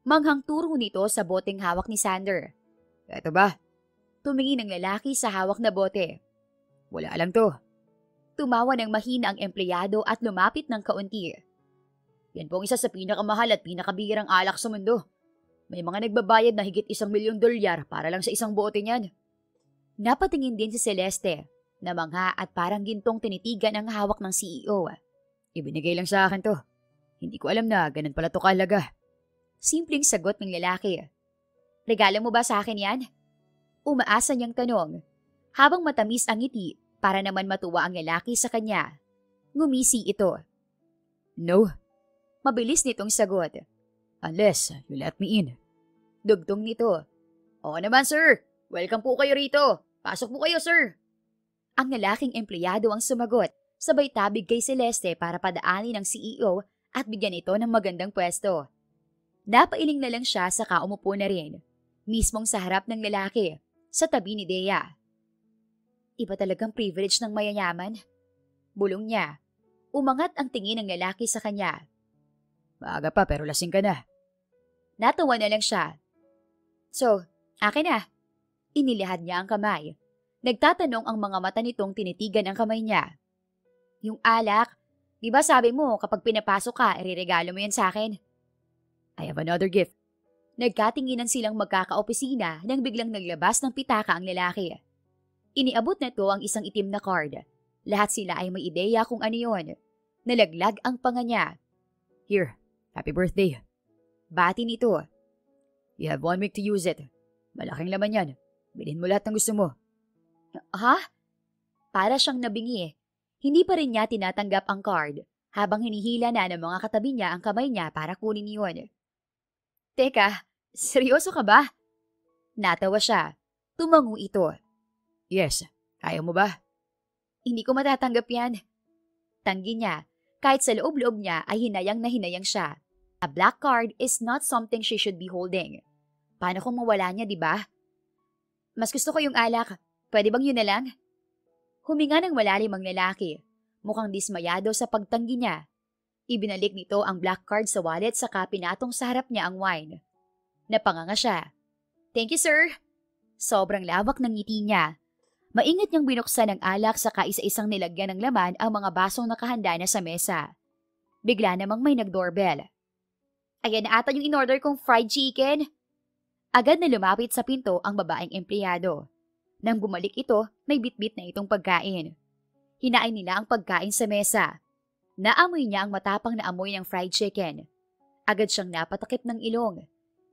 Manghang turo nito sa boteng hawak ni Sander. Eto ba? Tumingin ang lalaki sa hawak na bote. Wala lang to. Tumawa ng mahina ang empleyado at lumapit ng kaunti. Yan po ang isa sa pinakamahal at pinakabihirang alak sa mundo. May mga nagbabayad na higit $1,000,000 para lang sa isang bote niyan. Napatingin din si Celeste, na mangha at parang gintong tinitigan ang hawak ng CEO. Ibinigay lang sa akin to. Hindi ko alam na ganun pala to kahalaga. Simpleng sagot ng lalaki. Regalo mo ba sa akin yan? Umaasa niyang tanong, habang matamis ang ngiti para naman matuwa ang lalaki sa kanya. Ngumisi ito. No. Mabilis nitong sagot. Unless you let me in. Dugtong nito. Oo naman, sir. Welcome po kayo rito. Pasok po kayo, sir. Ang lalaking empleyado ang sumagot, sabay tabig kay Celeste para padaanin ng CEO at bigyan ito ng magandang pwesto. Napailing na lang siya saka umupo na rin, mismong sa harap ng lalaki, sa tabi ni Dea. Iba talagang privilege ng mayayaman. Bulong niya. Umangat ang tingin ng lalaki sa kanya. Maaga pa pero lasing ka na. Natawa na lang siya. So, akin na. Inilihad niya ang kamay. Nagtatanong ang mga mata nitong tinitigan ang kamay niya. Yung alak, di ba sabi mo kapag pinapasok ka, ireregalo mo yan sa akin? I have another gift. Nagkatinginan silang magkakaopisina nang biglang naglabas ng pitaka ang lalaki. Iniabot na to ang isang itim na card. Lahat sila ay may ideya kung ano yon. Nalaglag ang panga niya. Here, happy birthday. Bati nito. You have 1 week to use it. Malaking laman yan. Bilhin mo lahat ng gusto mo. Ha? Para siyang nabingi. Hindi pa rin niya tinatanggap ang card habang hinihila na ng mga katabi niya ang kamay niya para kunin yun. Teka, seryoso ka ba? Natawa siya. Tumango ito. Yes, kaya mo ba? Hindi ko matatanggap yan. Tanggi niya. Kahit sa loob-loob niya ay hinayang na hinayang siya. A black card is not something she should be holding. Paano kung mawala niya, di ba? Mas gusto ko yung alak. Pwede bang yun na lang? Huminga ng malalim ang lalaki. Mukhang dismayado sa pagtanggi niya. Ibinalik nito ang black card sa wallet saka pinatong sa harap niya ang wine. Napanganga siya. Thank you, sir. Sobrang lawak ng ngiti niya. Maingat niyang binuksan ang alak saka isa-isang nilagyan ng laman ang mga basong nakahanda na sa mesa. Bigla namang may nag-doorbell. Ayan na ata yung in-order kong fried chicken. Agad na lumapit sa pinto ang babaeng empleyado. Nang bumalik ito, may bitbit na itong pagkain. Hinain nila ang pagkain sa mesa. Naamoy niya ang matapang na amoy ng fried chicken. Agad siyang napatakip ng ilong.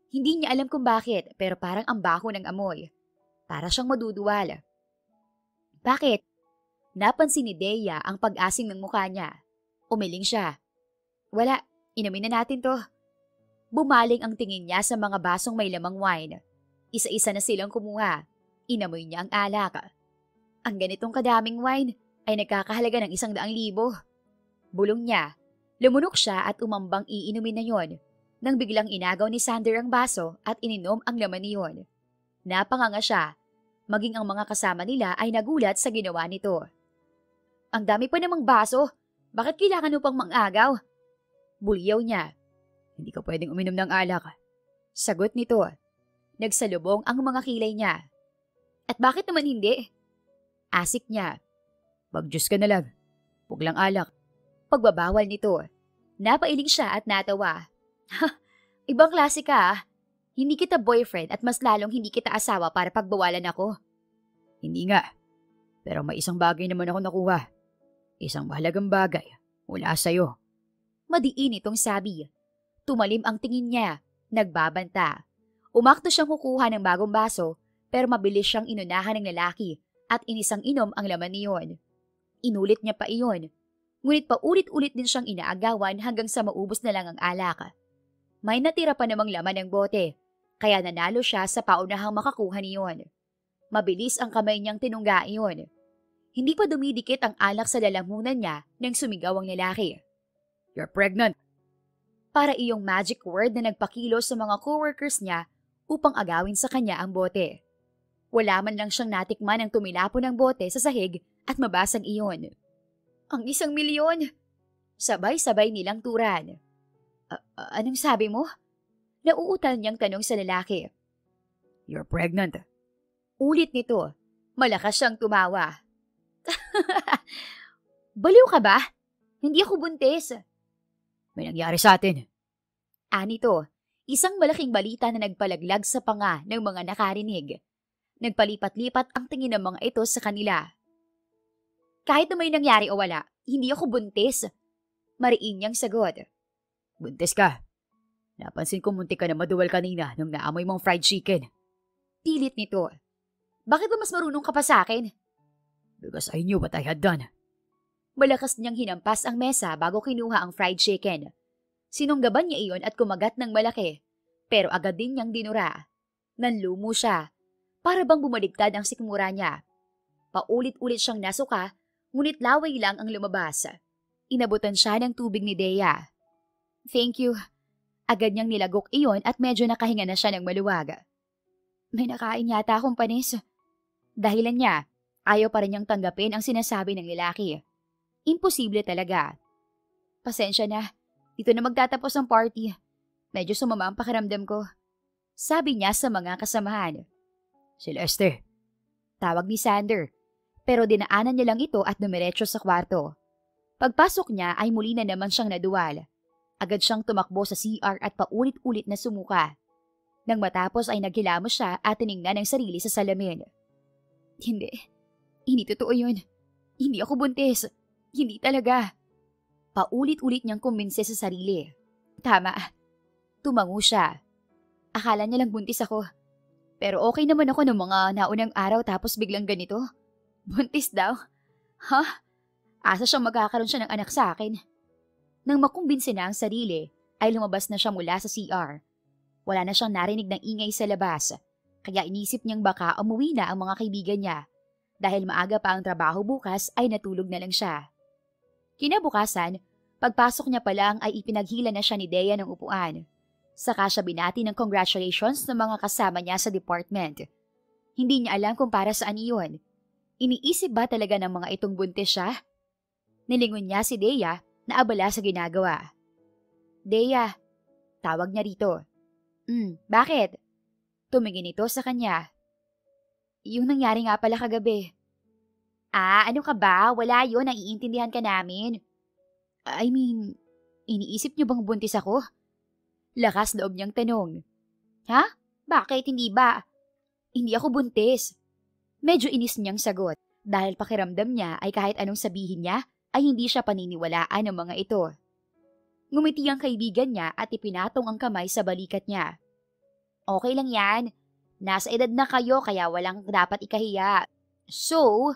Hindi niya alam kung bakit, pero parang ang baho ng amoy. Para siyang maduduwal. Bakit? Napansin ni Dea ang pag-asim ng mukha niya. Umiling siya. Wala, inumin na natin to. Bumaling ang tingin niya sa mga basong may lamang wine. Isa-isa na silang kumuha. Inamoy niya ang alak. Ang ganitong kadaming wine ay nagkakahalaga ng 100,000. Bulong niya. Lumunok siya at umambang iinumin na yon. Nang biglang inagaw ni Sander ang baso at ininom ang laman niyon. Napanganga siya. Maging ang mga kasama nila ay nagulat sa ginawa nito. Ang dami pa namang baso. Bakit kailangan mo pang mangagaw? Bulyaw niya. Hindi ka pwedeng uminom ng alak. Sagot nito. Nagsalubong ang mga kilay niya. At bakit naman hindi? Asik niya. Mag-juice ka na lang. Huwag lang alak. Pagbabawal nito. Napailing siya at natawa. Ibang klase ka ah. Hindi kita boyfriend at mas lalong hindi kita asawa para pagbawalan ako. Hindi nga. Pero may isang bagay naman ako nakuha. Isang mahalagang bagay mula sa'yo. Madiin itong sabi. Tumalim ang tingin niya. Nagbabanta. Umakto siyang kukuha ng bagong baso pero mabilis siyang inunahan ng lalaki at inisang inom ang laman niyon. Inulit niya pa iyon. Ngunit paulit-ulit din siyang inaagawan hanggang sa maubos na lang ang alak. May natira pa namang laman ng bote, kaya nanalo siya sa paunahang makakuha niyon. Mabilis ang kamay niyang tinungga iyon. Hindi pa dumidikit ang alak sa lalamunan niya nang sumigaw ang lalaki. You're pregnant. Para iyong magic word na nagpakilos sa mga coworkers niya upang agawin sa kanya ang bote. Wala man lang siyang natikman ang tumilapo ng bote sa sahig at mabasag iyon. Ang 1,000,000! Sabay-sabay nilang turan. Anong sabi mo? Nauutal niyang tanong sa lalaki. You're pregnant. Ulit nito. Malakas siyang tumawa. Baliw ka ba? Hindi ako buntis. May nangyari sa atin. Anito, isang malaking balita na nagpalaglag sa panga ng mga nakarinig. Nagpalipat-lipat ang tingin ng mga ito sa kanila. Kahit na may nangyari o wala, hindi ako buntis. Mariin niyang sagot. Buntis ka. Napansin ko muntik ka na maduwal kanina nung naamoy mong fried chicken. Pilit nito. Bakit ba mas marunong ka pa sa akin? Because I knew what I had done. Malakas niyang hinampas ang mesa bago kinuha ang fried chicken. Sinunggaban niya iyon at kumagat ng malaki. Pero agad din niyang dinura. Nanlumo siya. Para bang bumaligtad ang sikmura niya. Paulit-ulit siyang nasuka, ngunit laway lang ang lumabas. Inabutan siya ng tubig ni Dea. Thank you. Agad niyang nilagok iyon at medyo nakahinga na siya ng maluwag. May nakain yata akong panis. Dahilan niya, ayaw pa rin niyang tanggapin ang sinasabi ng lalaki. Imposible talaga. Pasensya na, dito na magtatapos ang party. Medyo sumama ang pakiramdam ko. Sabi niya sa mga kasamahan. Celeste. Tawag ni Sander, pero dinaanan niya lang ito at dumiretso sa kwarto. Pagpasok niya ay muli na naman siyang naduwal. Agad siyang tumakbo sa CR at paulit-ulit na sumuka. Nang matapos ay naghilamos siya at tiningnan ang sarili sa salamin. Hindi totoo yun. Hindi ako buntis. Hindi talaga. Paulit-ulit niyang kumbinse sa sarili. Tama. Tumango siya. Akala niya lang buntis ako. Pero okay naman ako ng mga naunang araw tapos biglang ganito. Buntis daw? Ha? Asa siyang magkakaroon siya ng anak sa akin? Nang makumbinse na ang sarili, ay lumabas na siya mula sa CR. Wala na siyang narinig ng ingay sa labas, kaya inisip niyang baka umuwi na ang mga kaibigan niya. Dahil maaga pa ang trabaho bukas ay natulog na lang siya. Kinabukasan, pagpasok niya pa lang ay ipinaghila na siya ni Dea ng upuan. Saka siya binati ng congratulations ng mga kasama niya sa department. Hindi niya alam kung para saan iyon. Iniisip ba talaga ng mga itong buntis siya? Nilingon niya si Dea naabala sa ginagawa. Dea, tawag niya rito. Bakit? Tumingin ito sa kanya. Yung nangyari nga pala kagabi. Ano ka ba? Wala yun, naiintindihan ka namin. I mean, iniisip niyo bang buntis ako? Lakas loob niyang tanong. Ha? Bakit hindi ba? Hindi ako buntis. Medyo inis niyang sagot dahil pakiramdam niya ay kahit anong sabihin niya ay hindi siya paniniwalaan ng mga ito. Ngumiti ang kaibigan niya at ipinatong ang kamay sa balikat niya. Okay lang yan. Nasa edad na kayo kaya walang dapat ikahiya. So,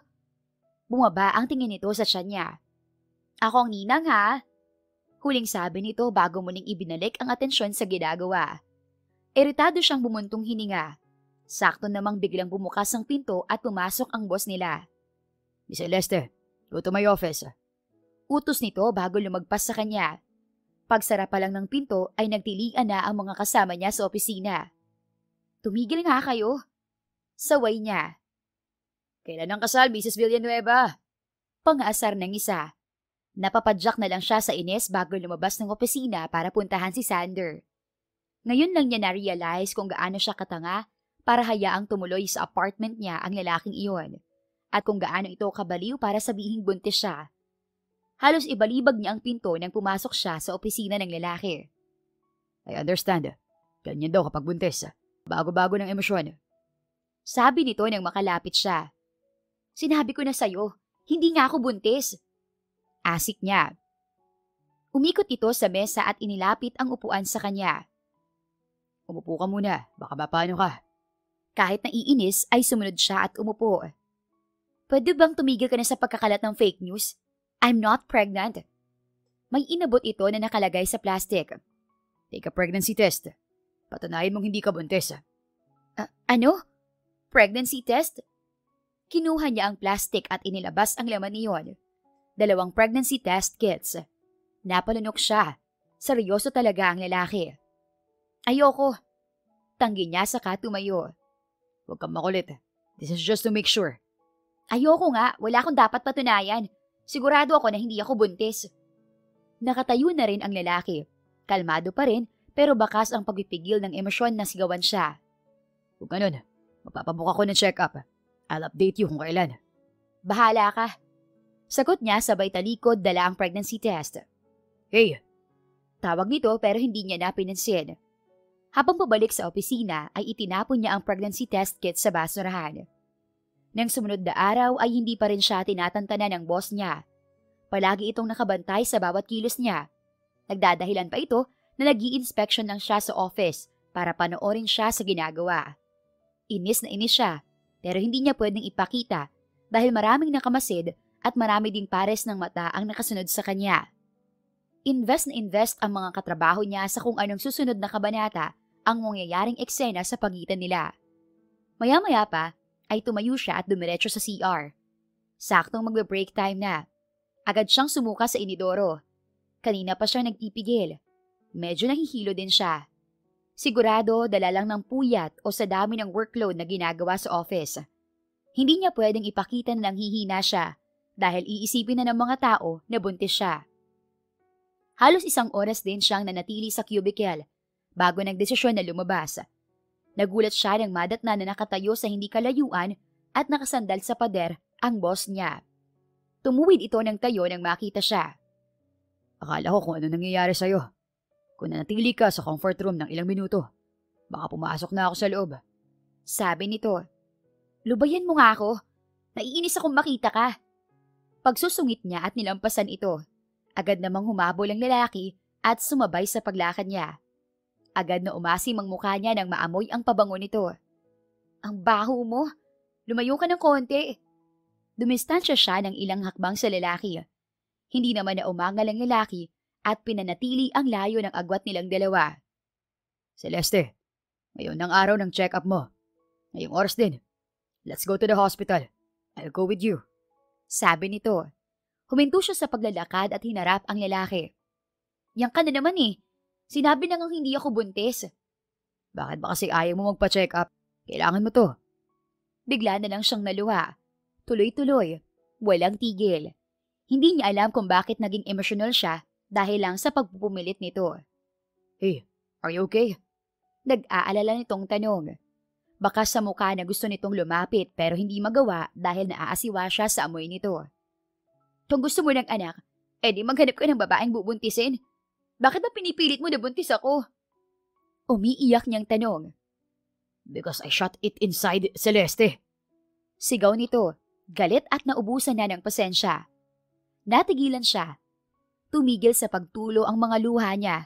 bumaba ang tingin nito sa tiyan niya. Ako ang ninang ha? Huling sabi nito bago muling ibinalik ang atensyon sa ginagawa. Iritado siyang bumuntong hininga. Sakto namang biglang bumukas ang pinto at pumasok ang boss nila. Miss Celeste, go to my office. Utos nito bago lumagpas sa kanya. Pagsara pa lang ng pinto ay nagtilian na ang mga kasama niya sa opisina. Tumigil nga kayo. Saway niya. Kailan ang kasal, Mrs. Villanueva? Pang-aasar ng isa. Napapadyak na lang siya sa inis bago lumabas ng opisina para puntahan si Sander. Ngayon lang niya na-realize kung gaano siya katanga para hayaang tumuloy sa apartment niya ang lalaking iyon at kung gaano ito kabaliw para sabihing buntis siya. Halos ibalibag niya ang pinto nang pumasok siya sa opisina ng lalaki. I understand. Ganyan daw kapag buntis. Bago-bago ng emosyon. Sabi nito nang makalapit siya. Sinabi ko na sa'yo, hindi nga ako buntis. Asik niya. Umikot ito sa mesa at inilapit ang upuan sa kanya. Umupo ka muna, baka mapano ka. Kahit naiinis ay sumunod siya at umupo. Pwede bang tumigil ka na sa pagkakalat ng fake news? I'm not pregnant. May inabot ito na nakalagay sa plastic. Take a pregnancy test. Patunayan mong hindi ka buntis. Ano? Pregnancy test? Kinuha niya ang plastic at inilabas ang laman niyon. 2 pregnancy test kits. Napalunok siya. Seryoso talaga ang lalaki. Ayoko. Tanggi niya saka tumayo. Huwag kang makulit. This is just to make sure. Ayoko nga. Wala akong dapat patunayan. Sigurado ako na hindi ako buntis. Nakatayo na rin ang lalaki. Kalmado pa rin pero bakas ang pagpipigil ng emosyon na sigawan siya. Kung ganun, magpapabook ako ng check-up. I'll update you kung kailan. Bahala ka. Sagot niya sabay talikod dala ang pregnancy test. Hey! Tawag nito pero hindi niya na pinansin. Habang pabalik sa opisina ay itinapon niya ang pregnancy test kit sa basurahan. Nang sumunod na araw ay hindi pa rin siya tinatantanan ng boss niya. Palagi itong nakabantay sa bawat kilos niya. Nagdadahilan pa ito na nag-i-inspection lang siya sa office para panoorin siya sa ginagawa. Inis na inis siya pero hindi niya pwedeng ipakita dahil maraming nakamasid at marami ding pares ng mata ang nakasunod sa kanya. Invest na invest ang mga katrabaho niya sa kung anong susunod na kabanata ang mangyayaring eksena sa pagitan nila. Maya-maya pa ay tumayo siya at dumiretso sa CR. Saktong magbe-break time na. Agad siyang sumuka sa inidoro. Kanina pa siya nagpipigil. Medyo nahihilo din siya. Sigurado dala lang ng puyat o sa dami ng workload na ginagawa sa office. Hindi niya pwedeng ipakita na nanghihina siya dahil iisipin na ng mga tao na buntis siya. Halos 1 oras din siyang nanatili sa cubicle bago nagdesisyon na lumabas. Nagulat siya nang madatna na nakatayo sa hindi kalayuan at nakasandal sa pader ang boss niya. Tumuwid ito ng tayo nang makita siya. Akala ko kung ano nangyayari sa'yo. Kung nanatili ka sa comfort room ng ilang minuto, baka pumasok na ako sa loob. Sabi nito. Lubayan mo nga ako. Naiinis akong makita ka. Pagsusungit niya at nilampasan ito, agad namang humabol ang lalaki at sumabay sa paglakad niya. Agad na umasim ang mukha niya nang maamoy ang pabango nito. Ang baho mo. Lumayo ka ng konti. Dumistansya siya ng ilang hakbang sa lalaki. Hindi naman na umangal ang lalaki at pinanatili ang layo ng agwat nilang dalawa. Celeste, ngayon ang araw ng check-up mo. Ngayong oras din. Let's go to the hospital. I'll go with you. Sabi nito. Huminto siya sa paglalakad at hinarap ang lalaki. Yang ka na naman eh. Sinabi na ngang hindi ako buntis. Bakit ba kasi ayaw mo magpa-check up? Kailangan mo to. Bigla na lang siyang naluha. Tuloy-tuloy. Walang tigil. Hindi niya alam kung bakit naging emosyonal siya dahil lang sa pagpupumilit nito. Hey, are you okay? Nag-aalala nitong tanong. Baka sa mukha na gusto nitong lumapit pero hindi magawa dahil naaasiwa siya sa amoy nito. Kung gusto mo ng anak, edi maghanap ka ng babaeng bubuntisin. Bakit ba pinipilit mo na buntis ako? Umiiyak niyang tanong. Because I shot it inside, Celeste. Sigaw nito, galit at naubusan na ng pasensya. Natigilan siya. Tumigil sa pagtulo ang mga luha niya.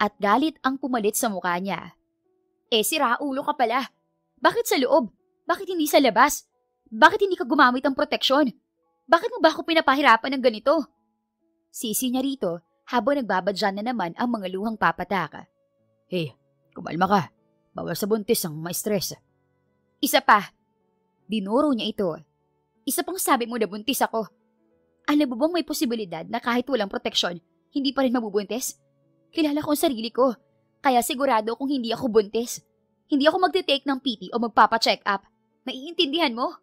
At galit ang pumalit sa mukha niya. Sira ulo ka pala. Bakit sa loob? Bakit hindi sa labas? Bakit hindi ka gumamit ng proteksyon? Bakit mo ba ako pinapahirapan ng ganito? Sisi niya rito habang nagbabadyan na naman ang mga luhang papatak. Hey, kumalma ka. Bawal sa buntis ang ma-stress. Isa pa. Dinuro niya ito. Isa pang sabi mo na buntis ako. Alam mo bang may posibilidad na kahit walang proteksyon, hindi pa rin mabubuntis? Kilala ko ang sarili ko. Kaya sigurado kung hindi ako buntis. Hindi ako magte-take ng PT o magpapa-check up. Naiintindihan mo?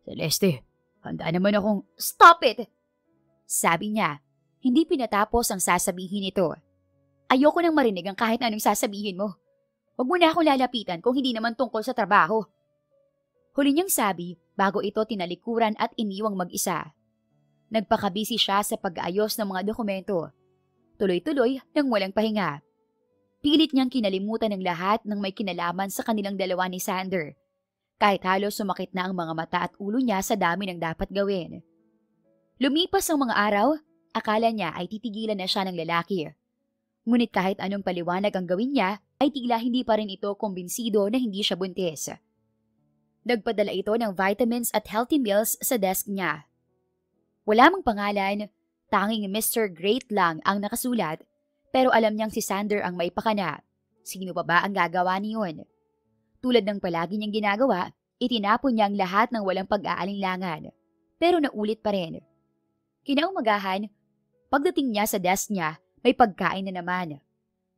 Celeste, handa naman akong... Stop it! Sabi niya, hindi pinatapos ang sasabihin nito. Ayoko nang marinig ang kahit anong sasabihin mo. Huwag mo na akong lalapitan kung hindi naman tungkol sa trabaho. Huli niyang sabi bago ito tinalikuran at iniwang mag-isa. Nagpakabisi siya sa pag-aayos ng mga dokumento. Tuloy-tuloy nang walang pahinga. Pilit niyang kinalimutan ng lahat ng may kinalaman sa kanilang dalawa ni Sander. Kahit halos sumakit na ang mga mata at ulo niya sa dami ng dapat gawin. Lumipas ang mga araw, akala niya ay titigilan na siya ng lalaki. Ngunit kahit anong paliwanag ang gawin niya, ay tila hindi pa rin ito kumbinsido na hindi siya buntis. Nagpadala ito ng vitamins at healthy meals sa desk niya. Wala mang pangalan, tanging Mr. Great lang ang nakasulat, pero alam niyang si Sander ang may pakana. Sino pa ba ang gagawa niyon? Tulad ng palagi niyang ginagawa, itinapon niya ang lahat ng walang pag-aalinlangan. Pero naulit pa rin. Kinaumagahan, pagdating niya sa desk niya, may pagkain na naman.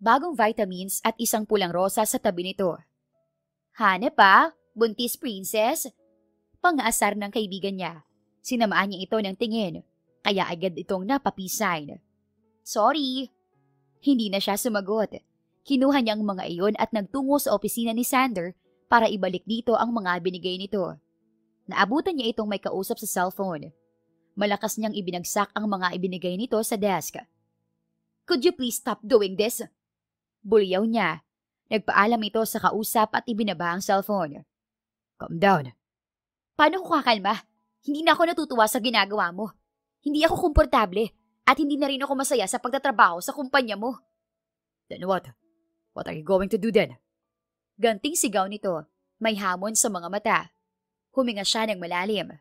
Bagong vitamins at isang pulang rosa sa tabi nito. Hanep pa? Buntis princess? Pang-aasar ng kaibigan niya. Sinamaan niya ito ng tingin, kaya agad itong napapisign. Sorry. Hindi na siya sumagot. Kinuha niya ang mga iyon at nagtungo sa opisina ni Sander para ibalik dito ang mga binigay nito. Naabutan niya itong may kausap sa cellphone. Malakas niyang ibinagsak ang mga ibinigay nito sa desk. Could you please stop doing this? Bulyaw niya. Nagpaalam ito sa kausap at ibinaba ang cellphone. Calm down. Paano ko kakalma? Hindi na ako natutuwa sa ginagawa mo. Hindi ako komportable at hindi na rin ako masaya sa pagtatrabaho sa kumpanya mo. Then what? What are you going to do then? Ganting sigaw nito. May hamon sa mga mata. Huminga siya ng malalim.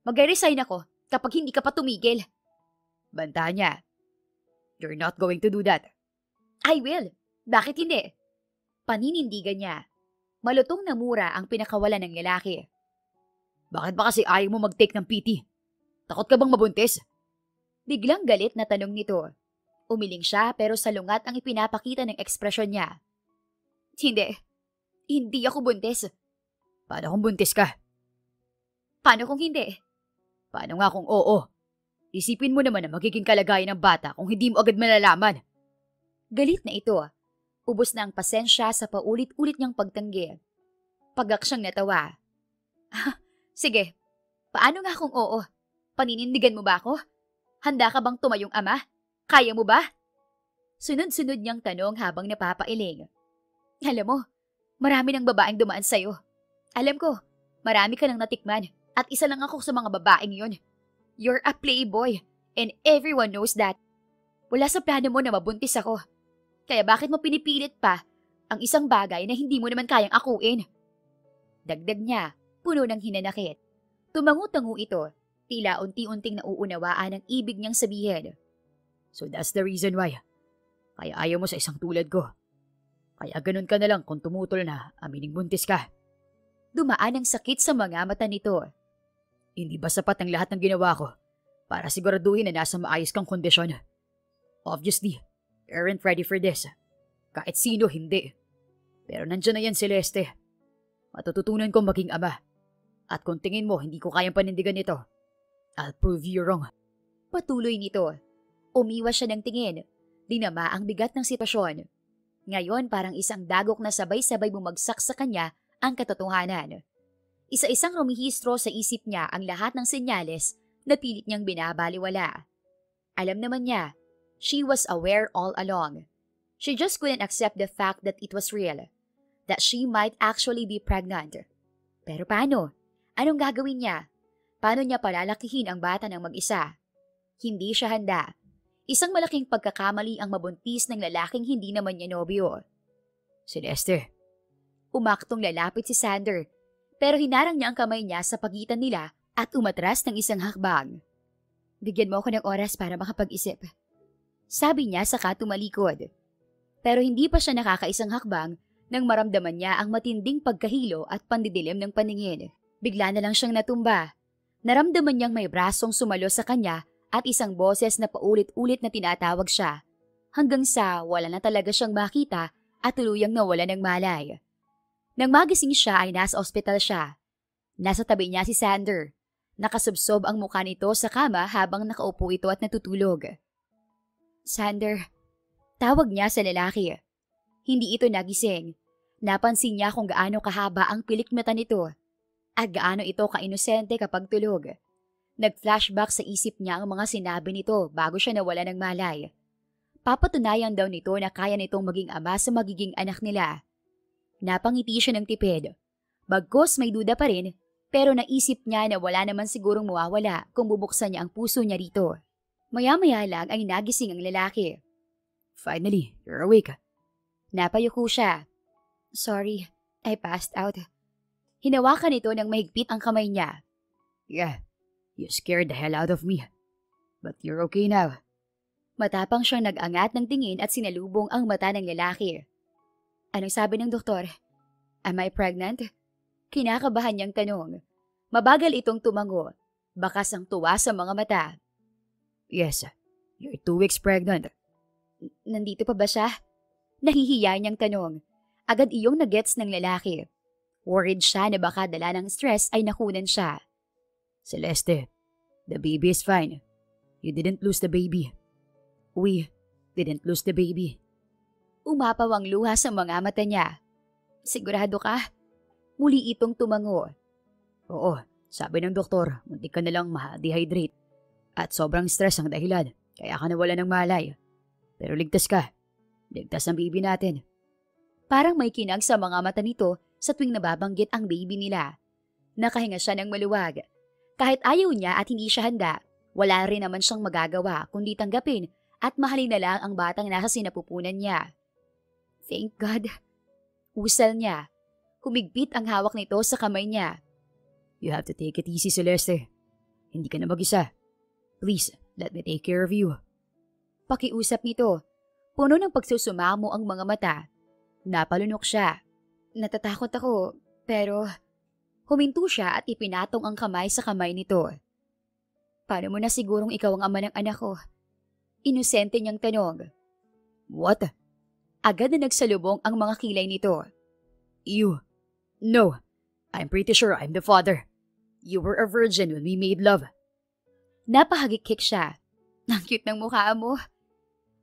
Mag-resign ako kapag hindi ka pa tumigil. Banta niya. You're not going to do that. I will. Bakit hindi? Paninindigan niya. Malutong na mura ang pinakawalan ng lalaki. Bakit ba kasi ayaw mo mag-take ng PT? Takot ka bang mabuntis? Biglang galit na tanong nito. Umiling siya pero salungat ang ipinapakita ng ekspresyon niya. Hindi. Hindi ako buntis. Paano kung buntis ka? Paano kung hindi? Paano nga kung oo? Isipin mo naman na magiging kalagayan ng bata kung hindi mo agad malalaman. Galit na ito. Ubos na ang pasensya sa paulit-ulit niyang pagtanggi. Pagak siyang natawa. Sige, paano nga kung oo? Paninindigan mo ba ako? Handa ka bang tumayong ama? Kaya mo ba? Sunod-sunod niyang tanong habang napapailing. Alam mo, marami ng babaeng dumaan sa'yo. Alam ko, marami ka nang natikman at isa lang ako sa mga babaeng yun. You're a playboy and everyone knows that. Wala sa plano mo na mabuntis ako. Kaya bakit mo pinipilit pa ang isang bagay na hindi mo naman kayang akuin? Dagdag niya, puno ng hinanakit. Tumangu-tangu ito, tila unti-unting nauunawaan ang ibig niyang sabihin. So that's the reason why. Kaya ayaw mo sa isang tulad ko. Kaya ganun ka na lang kung tumutol na amining buntis ka. Dumaan ang sakit sa mga mata nito. Hindi ba sapat ang lahat ng ginawa ko para siguraduhin na nasa maayos kang kondisyon? Obviously, you aren't ready for this. Kahit sino, hindi. Pero nandiyan na yan, Celeste. Matututunan kong maging ama. At kung tingin mo, hindi ko kayang panindigan ito, I'll prove you wrong. Patuloy nito. Umiwas siya ng tingin. Dinama ang bigat ng sitwasyon. Ngayon parang isang dagok na sabay-sabay bumagsak sa kanya ang katotohanan. Isa-isang rumihistro sa isip niya ang lahat ng senyales na pilit niyang binabaliwala. Alam naman niya, she was aware all along. She just couldn't accept the fact that it was real, that she might actually be pregnant. Pero paano? Anong gagawin niya? Paano niya palalakihin ang bata ng mag-isa? Hindi siya handa. Isang malaking pagkakamali ang mabuntis ng lalaking hindi naman niya nobyo. Celeste. Umaktong lalapit si Sander, pero hinarang niya ang kamay niya sa pagitan nila at umatras ng isang hakbang. Bigyan mo ako ng oras para makapag-isip. Sabi niya saka tumalikod. Pero hindi pa siya nakakaisang hakbang nang maramdaman niya ang matinding pagkahilo at pandidilim ng paningin. Bigla na lang siyang natumba. Naramdaman niyang may brasong sumalo sa kanya at isang boses na paulit-ulit na tinatawag siya. Hanggang sa wala na talaga siyang makita at tuluyang nawala ng malay. Nang magising siya ay nasa ospital siya. Nasa tabi niya si Sander. Nakasubsob ang mukha nito sa kama habang nakaupo ito at natutulog. Sander, tawag niya sa lalaki. Hindi ito nagising. Napansin niya kung gaano kahaba ang pilik mata nito at gaano ito kainosente kapag tulog. Nag-flashback sa isip niya ang mga sinabi nito bago siya nawala ng malay. Papatunayan daw nito na kaya nitong maging ama sa magiging anak nila. Napangiti siya ng tipid. Bagkus may duda pa rin, pero naisip niya na wala naman sigurong mawawala kung bubuksan niya ang puso niya rito. Maya-maya lang ay nagising ang lalaki. Finally, you're awake. Napayuko siya. Sorry, I passed out. Hinawakan nito ng mahigpit ang kamay niya. Yeah, you scared the hell out of me. But you're okay now. Matapang siyang nag-angat ng tingin at sinalubong ang mata ng lalaki. Anong sabi ng doktor? Am I pregnant? Kinakabahan niyang tanong. Mabagal itong tumango. Bakas ang tuwa sa mga mata. Yes, you're 2 weeks pregnant. Nandito pa ba siya? Nahihiya niyang tanong. Agad iyong nagets ng lalaki. Worried siya na baka dala ng stress ay nakunan siya. Celeste, the baby is fine. You didn't lose the baby. We didn't lose the baby. Umapaw ang luha sa mga mata niya. Sigurado ka? Muli itong tumango. Oo, sabi ng doktor, muntik ka na lang ma-dehydrate. At sobrang stress ang dahilan, kaya ka nawala ng malay. Pero ligtas ka. Ligtas ang baby natin. Parang may kinag sa mga mata nito sa tuwing nababanggit ang baby nila. Nakahinga siya ng maluwag. Kahit ayaw niya at hindi siya handa, wala rin naman siyang magagawa kundi tanggapin at mahalin na lang ang batang nasa sinapupunan niya. Thank God. Usal niya. Humigpit ang hawak nito sa kamay niya. You have to take it easy, Celeste. Hindi ka na mag-isa. Please, let me take care of you. Pakiusap nito. Puno ng pagsusumamo ang mga mata. Napalunok siya. Natatakot ako, pero... Huminto siya at ipinatong ang kamay sa kamay nito. Paano mo na sigurong ikaw ang ama ng anak ko? Inosente niyang tanong. What? Agad na nagsalubong ang mga kilay nito. You? No. I'm pretty sure I'm the father. You were a virgin when we made love. Napahagikik siya. Ang cute ng mukha mo.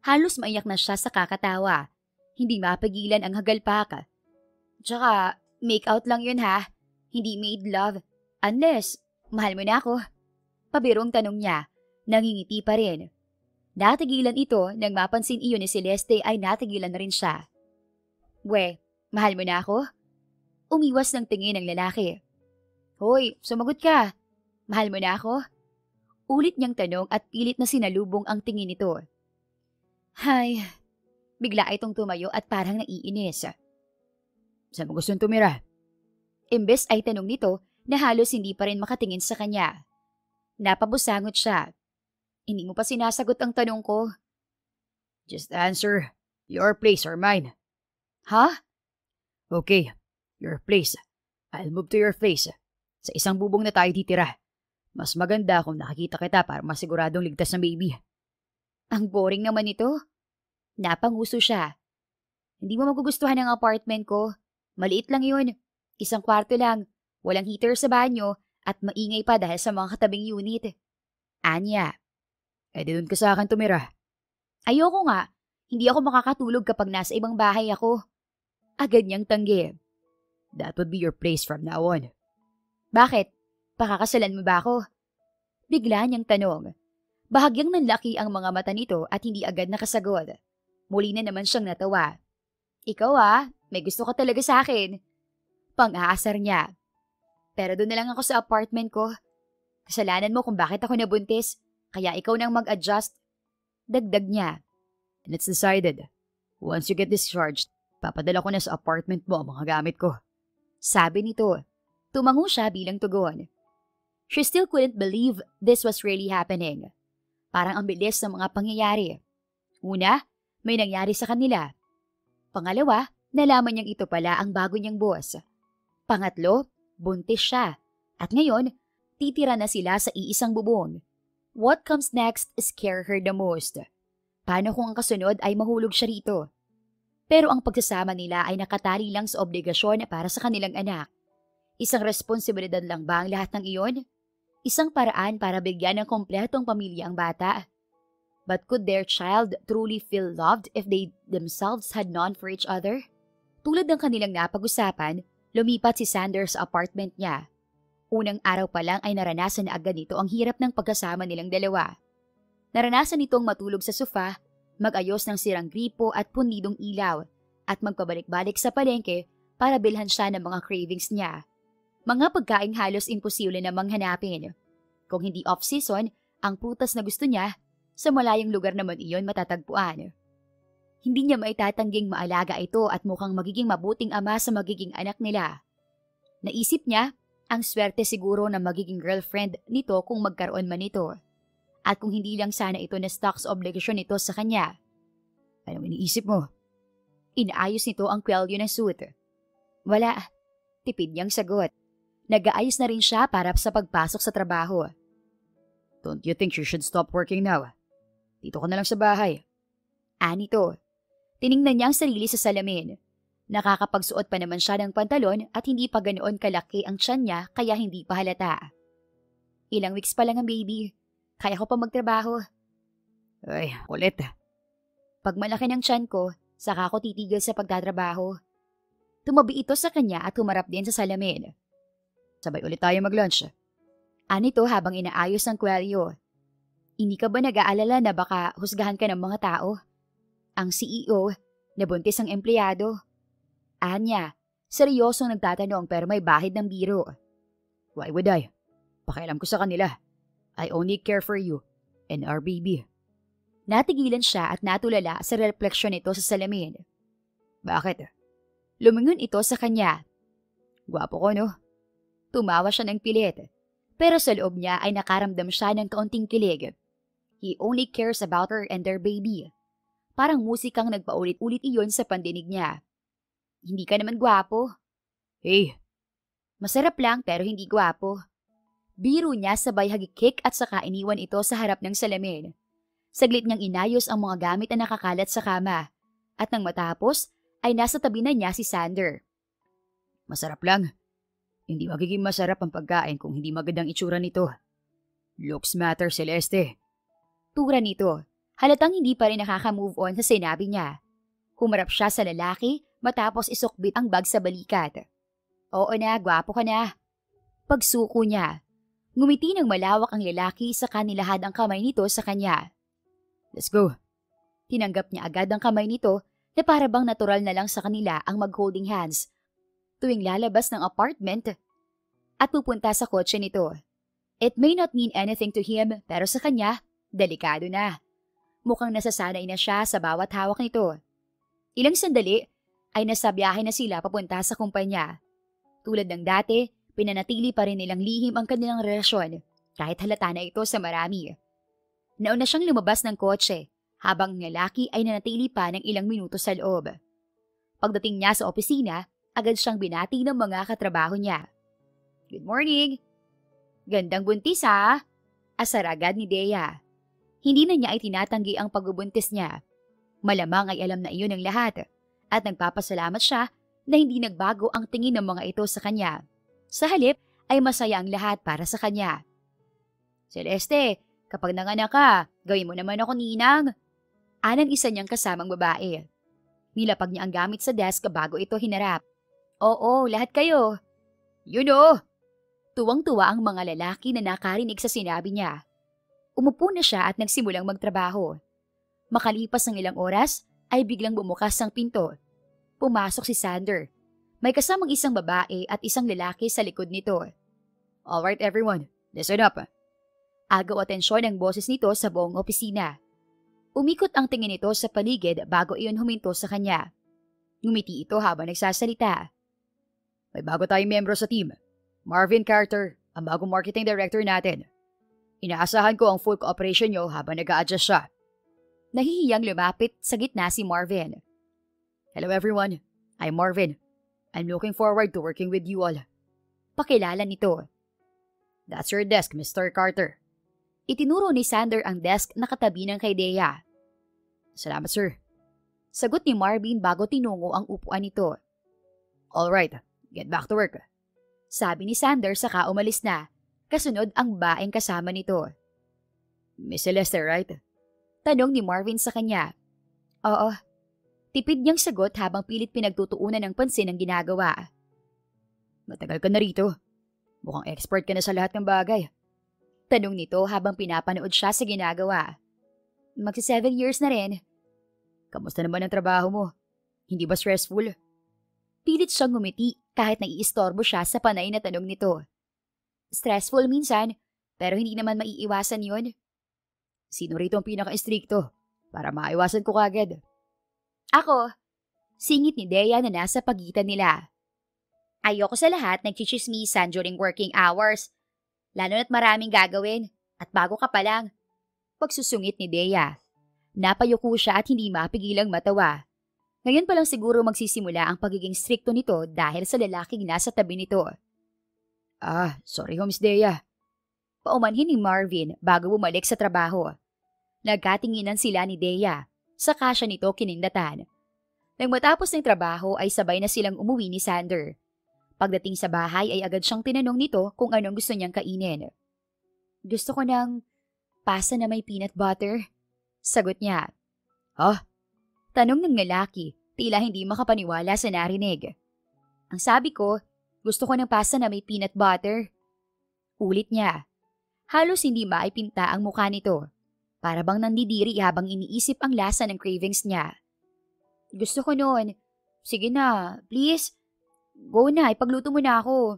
Halos maiyak na siya sa kakatawa. Hindi mapigilan ang hagalpak. Tsaka, make out lang yun ha. Hindi made love. Unless, mahal mo na ako. Pabirong tanong niya. Nangingiti pa rin. Natigilan ito nang mapansin iyon ni Celeste ay natigilan na rin siya. We, mahal mo na ako? Umiwas ng tingin ng lalaki. Hoy, sumagot ka. Mahal mo na ako? Ulit niyang tanong at pilit na sinalubong ang tingin nito. Hay, bigla itong tumayo at parang naiinis. Saan mo gustong tumira? Imbes ay tanong nito na halos hindi pa rin makatingin sa kanya. Napabusangot siya. Hindi mo pa sinasagot ang tanong ko. Just answer. Your place or mine? Ha? Okay, your place. I'll move to your place. Sa isang bubong na tayo titira. Mas maganda kung nakikita kita para masiguradong ligtas ng baby. Ang boring naman ito. Napanguso siya. Hindi mo magugustuhan ang apartment ko. Maliit lang yun. Isang kwarto lang. Walang heater sa banyo at maingay pa dahil sa mga katabing unit. Anya. di dun ka sa akin tumira. Ayoko nga. Hindi ako makakatulog kapag nasa ibang bahay ako. Agad niyang tanggi. That would be your place from now on. Bakit? Pakakasalan mo ba ako? Bigla niyang tanong. Bahagyang nanlaki ang mga mata nito at hindi agad nakasagot. Muli na naman siyang natawa. Ikaw may gusto ka talaga sa akin. Pang-aasar niya. Pero doon na lang ako sa apartment ko. Kasalanan mo kung bakit ako nabuntis, kaya ikaw nang mag-adjust. Dagdag niya. And it's decided. Once you get discharged, papadala ko na sa apartment mo ang mga gamit ko. Sabi nito. Tumango siya bilang tugon. She still couldn't believe this was really happening. Parang ang bilis ng mga pangyayari. Una, may nangyari sa kanila. Pangalawa, nalaman niyang ito pala ang bago niyang boss. Pangatlo, buntis siya. At ngayon, titira na sila sa iisang bubong. What comes next scare her the most. Paano kung ang kasunod ay mahulog siya rito? Pero ang pagsasama nila ay nakatali lang sa obligasyon para sa kanilang anak. Isang responsibilidad lang ba ang lahat ng iyon? Isang paraan para bigyan ng kompletong pamilya ang bata. But could their child truly feel loved if they themselves had none for each other? Tulad ng kanilang napag-usapan, lumipat si Sander sa apartment niya. Unang araw pa lang ay naranasan na agad nito ang hirap ng pagkasama nilang dalawa. Naranasan nitong matulog sa sofa, mag-ayos ng sirang gripo at punidong ilaw, at magpabalik-balik sa palengke para bilhan siya ng mga cravings niya. Mga pagkaing halos imposible namang hanapin. Kung hindi off-season, ang prutas na gusto niya, sa malayong lugar naman iyon matatagpuan. Hindi niya maitatangging maalaga ito at mukhang magiging mabuting ama sa magiging anak nila. Naisip niya, ang swerte siguro na magiging girlfriend nito kung magkaroon man ito. At kung hindi lang sana ito na stocks obligasyon nito sa kanya. Anong iniisip mo? Inaayos nito ang kwelyo ng suit. Wala. Tipid niyang sagot. Nag-aayos na rin siya para sa pagpasok sa trabaho. Don't you think you should stop working now? Dito ka na lang sa bahay. Anito. Tiningnan niya ang sarili sa salamin. Nakakapagsuot pa naman siya ng pantalon at hindi pa ganoon kalaki ang tiyan niya kaya hindi pa halata. Ilang weeks pa lang ang baby. Kaya ko pa magtrabaho. Ay, kulit. Pag malaki ng tiyan ko, saka ako titigil sa pagtatrabaho. Tumabi ito sa kanya at humarap din sa salamin. Sabay ulit tayo mag-lunch. Anito habang inaayos ang kwelyo. Hindi ka ba nag-aalala na baka husgahan ka ng mga tao? Ang CEO, nabuntis ang empleyado. Anya, seryosong nagtatanong pero may bahid ng biro. Why would I? Pakialam ko sa kanila. I only care for you and our baby. Natigilan siya at natulala sa refleksyon nito sa salamin. Bakit? Lumingon ito sa kanya. Gwapo ko, no? Tumawa siya ng pilit, pero sa loob niya ay nakaramdam siya ng kaunting kilig. He only cares about her and their baby. Parang musikang nagpaulit-ulit iyon sa pandinig niya. Hindi ka naman gwapo. Hey. Masarap lang pero hindi gwapo. Biro niya sabay hagikik at saka iniwan ito sa harap ng salamin. Saglit niyang inayos ang mga gamit na nakakalat sa kama. At nang matapos, ay nasa tabi na niya si Sander. Masarap lang. Hindi magiging masarap ang pagkain kung hindi magandang itsura nito. Looks matter, Celeste. Tura nito. Halatang hindi pa rin nakaka-move on sa sinabi niya. Humarap siya sa lalaki matapos isukbit ang bag sa balikat. Oo na, gwapo ka na. Pagsuko niya. Ngumiti ng malawak ang lalaki sa kanilahad ang kamay nito sa kanya. Let's go. Tinanggap niya agad ang kamay nito na para bang natural na lang sa kanila ang mag-holding hands tuwing lalabas ng apartment at pupunta sa kotse nito. It may not mean anything to him pero sa kanya, delikado na. Mukhang nasasanay na siya sa bawat hawak nito. Ilang sandali ay nasa biyahe na sila papunta sa kumpanya. Tulad ng dati, pinanatili pa rin nilang lihim ang kanilang relasyon kahit halata na ito sa marami. Nauna siyang lumabas ng kotse habang ang lalaki ay nanatili pa ng ilang minuto sa loob. Pagdating niya sa opisina, agad siyang binati ng mga katrabaho niya. Good morning! Gandang buntis ha! Asar agad ni Dea. Hindi na niya ay tinatanggi ang pagbubuntis niya. Malamang ay alam na iyon ng lahat at nagpapasalamat siya na hindi nagbago ang tingin ng mga ito sa kanya. Sa halip ay masaya ang lahat para sa kanya. Celeste, Kapag nanganak ka, gawin mo naman ako ninang. Anang isa niyang kasamang babae. Nilapag niya ang gamit sa desk bago ito hinarap. Oo, lahat kayo. Yun o! Tuwang-tuwa ang mga lalaki na nakarinig sa sinabi niya. Umupo na siya at nagsimulang magtrabaho. Makalipas ng ilang oras, ay biglang bumukas ang pinto. Pumasok si Sander. May kasamang isang babae at isang lalaki sa likod nito. Alright everyone, listen up. Agaw atensyon ang boses nito sa buong opisina. Umikot ang tingin nito sa paligid bago iyon huminto sa kanya. Ngumiti ito habang nagsasalita. May bago tayong miyembro sa team. Marvin Carter, ang bagong marketing director natin. Inaasahan ko ang full cooperation niyo habang nag-a-adjust siya. Nahihiyang lumapit sa gitna si Marvin. Hello everyone, I'm Marvin. I'm looking forward to working with you all. Pakilala nito. That's your desk, Mr. Carter. Itinuro ni Sander ang desk na katabi ng kay Dea. Salamat, sir. Sagot ni Marvin bago tinungo ang upuan nito. Alright, get back to work. Sabi ni Sander saka umalis na. Kasunod ang baeng kasama nito. Miss Celeste, right? Tanong ni Marvin sa kanya. Oo. Tipid niyang sagot habang pilit pinagtutuunan ng pansin ang ginagawa. Matagal ka na rito. Mukhang expert ka na sa lahat ng bagay. Tanong nito habang pinapanood siya sa ginagawa. Magsi 7 years na rin. Kamusta naman ang trabaho mo? Hindi ba stressful? Pilit siyang ngumiti kahit naiistorbo siya sa panay na tanong nito. Stressful minsan, pero hindi naman maiiwasan yun. Sino rito ang pinaka-istrikto? Para maiwasan ko kagad. Ako. Singit ni Dea na nasa pagitan nila. Ayoko sa lahat nagchichismisan during working hours. Lalo na't maraming gagawin. At bago ka pa lang. Pagsusungit ni Dea. Napayuko siya at hindi mapigilang matawa. Ngayon pa lang siguro magsisimula ang pagiging strikto nito dahil sa lalaking nasa tabi nito. Sorry ho, Miss Dea. Paumanhin ni Marvin bago bumalik sa trabaho. Nagkatinginan sila ni Dea. Saka siya nito kinindatan. Nang matapos ng trabaho ay sabay na silang umuwi ni Sander. Pagdating sa bahay ay agad siyang tinanong nito kung anong gusto niyang kainin. Gusto ko ng pasta na may peanut butter. Sagot niya. Tanong ng lalaki, tila hindi makapaniwala sa narinig. Ang sabi ko, gusto ko ng pasta na may peanut butter. Ulit niya. Halos hindi maipinta ang mukha nito. Para bang nandidiri habang iniisip ang lasa ng cravings niya. Gusto ko noon. Sige na, please. Go na, ipagluto mo na ako.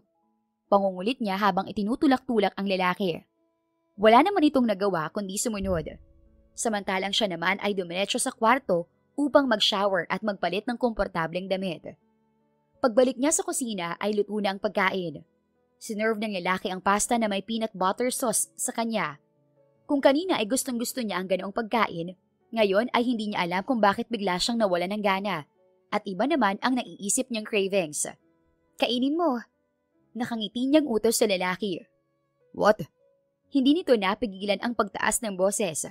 Pangungulit niya habang itinutulak-tulak ang lalaki. Wala naman itong nagawa kundi sumunod. Samantalang siya naman ay dumiretso sa kwarto upang mag-shower at magpalit ng komportableng damit. Pagbalik niya sa kusina ay luto na ang pagkain. Sinerve ng lalaki ang pasta na may peanut butter sauce sa kanya. Kung kanina ay gustong-gusto niya ang ganoong pagkain, ngayon ay hindi niya alam kung bakit bigla siyang nawalan ng gana. At iba naman ang naiisip niyang cravings. Kainin mo. Nakangiti niyang utos sa lalaki. What? Hindi nito napigilan ang pagtaas ng boses.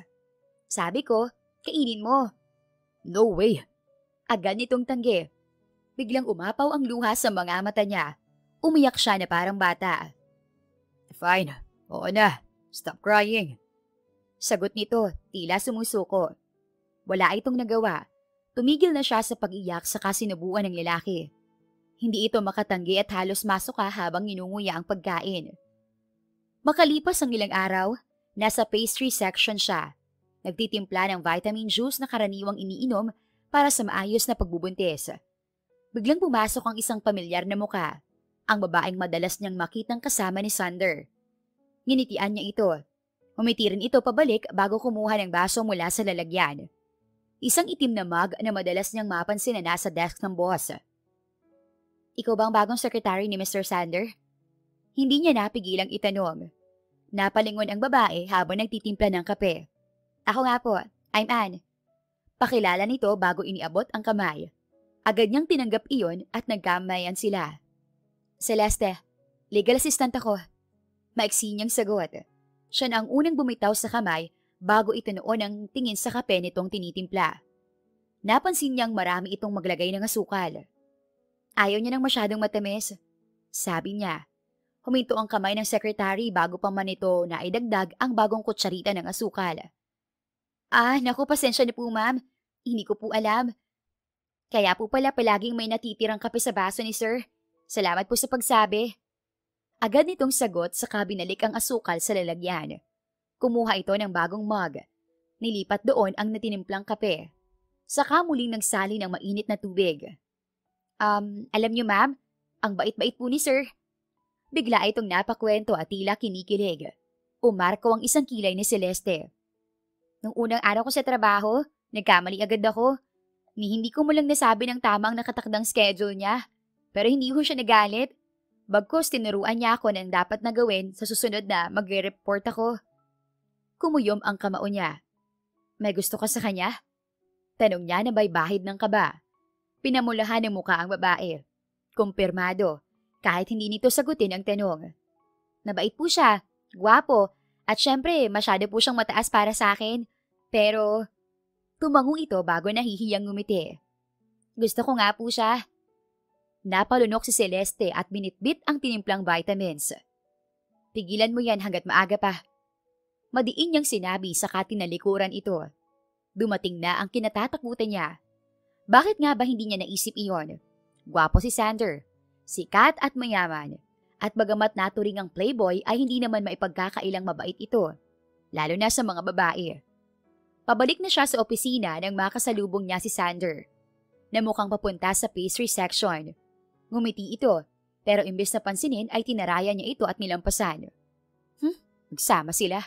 Sabi ko, kainin mo. No way. Agad nitong tanggi. Biglang umapaw ang luha sa mga mata niya. Umiyak siya na parang bata. Fine. Oo na. Stop crying. Sagot nito, tila sumusuko. Wala itong nagawa. Tumigil na siya sa pag-iyak sa kasinubuan ng lalaki. Hindi ito makatanggi at halos masuka habang inunguya ang pagkain. Makalipas ang ilang araw, nasa pastry section siya. Nagtitimpla ng vitamin juice na karaniwang iniinom para sa maayos na pagbubuntis. Biglang pumasok ang isang pamilyar na muka, ang babaeng madalas niyang makitang kasama ni Sander. Nginitian niya ito. Umiti rin ito pabalik bago kumuha ng baso mula sa lalagyan. Isang itim na mug na madalas niyang mapansin na nasa desk ng boss. Ikaw ba ang bagong secretary ni Mr. Sander? Hindi niya napigilang itanong. Napalingon ang babae habang nagtitimpla ng kape. Ako nga po, I'm Anne. Pakilala nito bago iniabot ang kamay. Agad niyang tinanggap iyon at nagkamayan sila. Celeste, legal assistant ako. Maiksi niyang sagot. Siya na ang unang bumitaw sa kamay bago itinuon ang tingin sa kape nitong tinitimpla. Napansin niyang marami itong maglagay ng asukal. Ayaw niya ng masyadong matamis. Sabi niya. Huminto ang kamay ng sekretary bago pa man ito naidagdag ang bagong kutsarita ng asukal. Naku, pasensya na po ma'am. Hindi ko po alam. Kaya po pala palaging may natitirang kape sa baso ni sir. Salamat po sa pagsabi. Agad nitong sagot saka binalik ang asukal sa lalagyan. Kumuha ito ng bagong mug. Nilipat doon ang natinimplang kape. Saka muling nagsali ng mainit na tubig. Alam niyo ma'am, ang bait-bait po ni sir. Bigla itong napakwento at tila kinikilig. Umarko ang isang kilay ni Celeste. Nung unang araw ko sa trabaho, nagkamali agad ako. Hindi ko mo lang nasabi ng tamang nakatakdang schedule niya. Pero hindi ko siya nagalit. Bagkus tinuruan niya ako ng dapat na gawin sa susunod na magre-report ako. Kumuyom ang kamao niya. May gusto ka sa kanya? Tanong niya na may bahid ng kaba. Pinamulahan ng muka ang babae. Kumpirmado, kahit hindi nito sagutin ang tanong. Nabait po siya, gwapo, at syempre masyado po siyang mataas para sa akin. Pero, tumango ito bago nahihiyang ngumiti. Gusto ko nga po siya. Napalunok si Celeste at binitbit ang tinimplang vitamins. Pigilan mo yan hanggat maaga pa. Madiin niyang sinabi saka tinalikuran ito. Dumating na ang kinatatakutan niya. Bakit nga ba hindi niya naisip iyon? Gwapo si Sander, sikat at mayaman, at bagamat naturing ang playboy ay hindi naman maipagkakailang mabait ito, lalo na sa mga babae. Pabalik na siya sa opisina nang makasalubong niya si Sander, na mukhang papunta sa pastry section. Ngumiti ito, pero imbes na pansinin ay tinaraya niya ito at nilampasan. Nagsama sila.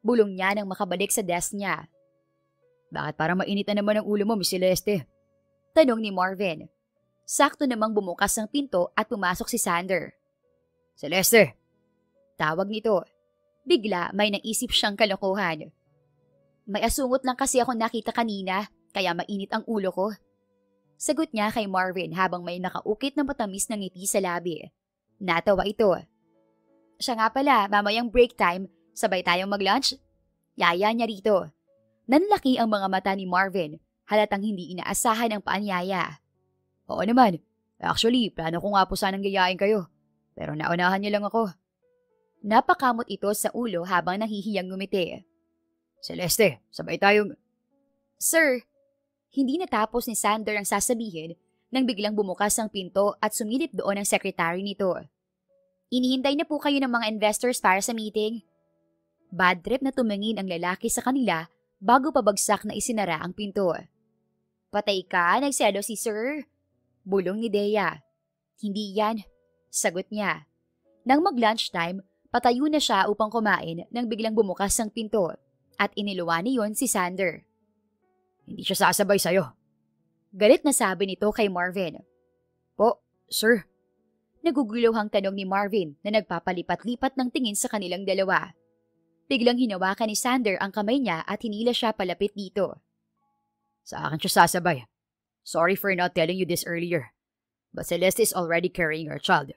Bulong niya nang makabalik sa desk niya. Bakit parang mainit na naman ang ulo mo, Miss Celeste? Tanong ni Marvin. Sakto namang bumukas ang pinto at pumasok si Sander. Celeste! Tawag nito. Bigla may naisip siyang kalokohan. May asungot lang kasi ako nakita kanina, kaya mainit ang ulo ko. Sagot niya kay Marvin habang may nakaukit na matamis na ngiti sa labi. Natawa ito. Siya nga pala, mamayang break time, sabay tayong mag-lunch? Yaya niya rito. Nanlaki ang mga mata ni Marvin, halatang hindi inaasahan ang paanyaya. Oo naman. Actually, plano ko nga po sanang gayain kayo. Pero naunahan niyo lang ako. Napakamot ito sa ulo habang nahihiyang ngumiti. Celeste, sabay tayong... Sir, hindi natapos ni Sander ang sasabihin nang biglang bumukas ang pinto at sumilip doon ang secretary nito. Inihintay na po kayo ng mga investors para sa meeting. Bad trip na tumingin ang lalaki sa kanila bago pabagsak na isinara ang pinto. Patay ka, nagselo si sir. Bulong ni Dea. Hindi yan, sagot niya. Nang mag-lunchtime, patayo na siya upang kumain nang biglang bumukas ang pinto at iniluwan niyon si Sander. Hindi siya sasabay sa'yo. Galit na sabi nito kay Marvin. Po, sir. Naguguluhang tanong ni Marvin na nagpapalipat-lipat ng tingin sa kanilang dalawa. Biglang hinawakan ni Sander ang kamay niya at hinila siya palapit dito. Sa akin siya sasabay. Sorry for not telling you this earlier. But Celeste is already carrying her child.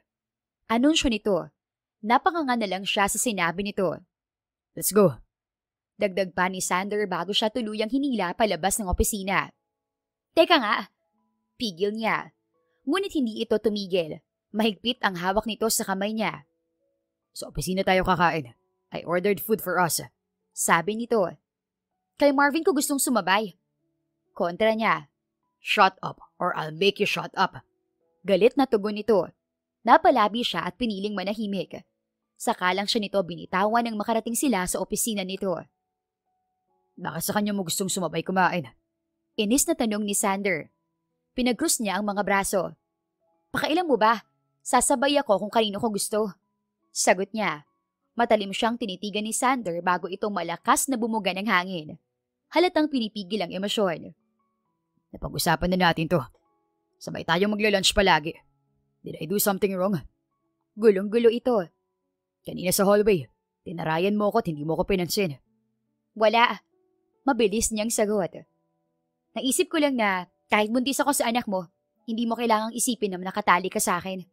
Anunsyo nito. Napakanga na lang siya sa sinabi nito. Let's go. Dagdag pa ni Sander bago siya tuluyang hinila palabas ng opisina. Teka nga. Pigil niya. Ngunit hindi ito tumigil. Mahigpit ang hawak nito sa kamay niya. Sa opisina tayo kakain. I ordered food for us. Sabi nito. Kay Marvin ko gustong sumabay. Kontra niya. Shut up or I'll make you shut up. Galit na tugon nito. Napalabi siya at piniling manahimik. Saka lang siya nito binitawan nang makarating sila sa opisina nito. Baka sa kanya mo gustong sumabay kumain? Inis na tanong ni Sander. Pinag-cross niya ang mga braso. Pakailan mo ba? Sasabay ako kung kanino ko gusto. Sagot niya. Matalim siyang tinitigan ni Sander bago itong malakas na bumuga ng hangin. Halatang pinipigil ang emosyon. Napag-usapan na natin to. Sabay tayong magla-lunch palagi. Did I do something wrong? Gulong-gulo ito. Kanina sa hallway, tinarayan mo ko at hindi mo ko pinansin. Wala. Mabilis niyang sagot. Naisip ko lang na kahit buntis ako sa anak mo, hindi mo kailangang isipin na nakatali ka sa akin.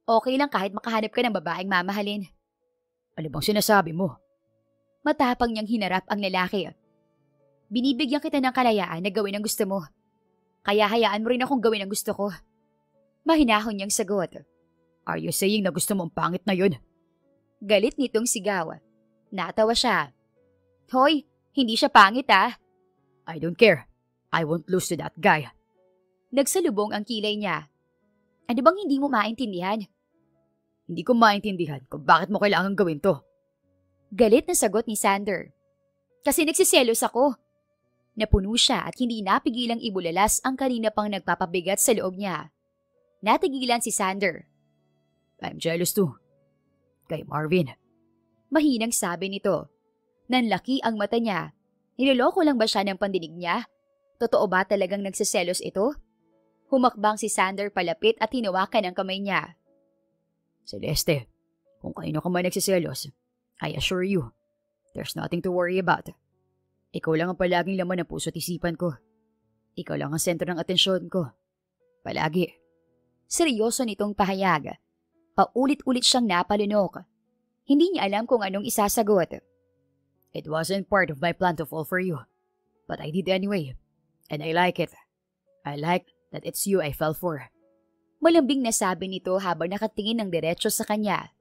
Okay lang kahit makahanap ka ng babaeng mamahalin. Ano bang sinasabi mo? Matapang niyang hinarap ang lalaki. Binibigyan kita ng kalayaan na gawin ang gusto mo. Kaya hayaan mo rin akong gawin ang gusto ko. Mahinahon niyang sagot. Are you saying na gusto mong pangit na yun? Galit nitong sigaw. Natawa siya. Hoy, hindi siya pangit ah. I don't care. I won't lose to that guy. Nagsalubong ang kilay niya. Ano bang hindi mo maintindihan? Hindi ko maintindihan kung bakit mo kailangan gawin to. Galit na sagot ni Sander. Kasi nagsiselos ako. Napuno siya at hindi napigilang ibulalas ang kanina pang nagpapabigat sa loob niya. Natigilan si Sander. I'm jealous too. Kay Marvin. Mahinang sabi nito. Nanlaki ang mata niya. Niloloko lang ba siya ng pandinig niya? Totoo ba talagang nagsiselos ito? Humakbang si Sander palapit at hinawakan ang kamay niya. Celeste, kung kanino ka man nagsiselos, I assure you, there's nothing to worry about. Ikaw lang ang palaging laman ng puso't isipan ko. Ikaw lang ang sentro ng atensyon ko. Palagi. Seryoso nitong pahayag. Paulit-ulit siyang napalunok. Hindi niya alam kung anong isasagot. It wasn't part of my plan to fall for you, but I did anyway, and I like it. I like that it's you I fell for. Malambing na sabi nito habang nakatingin ng diretso sa kanya.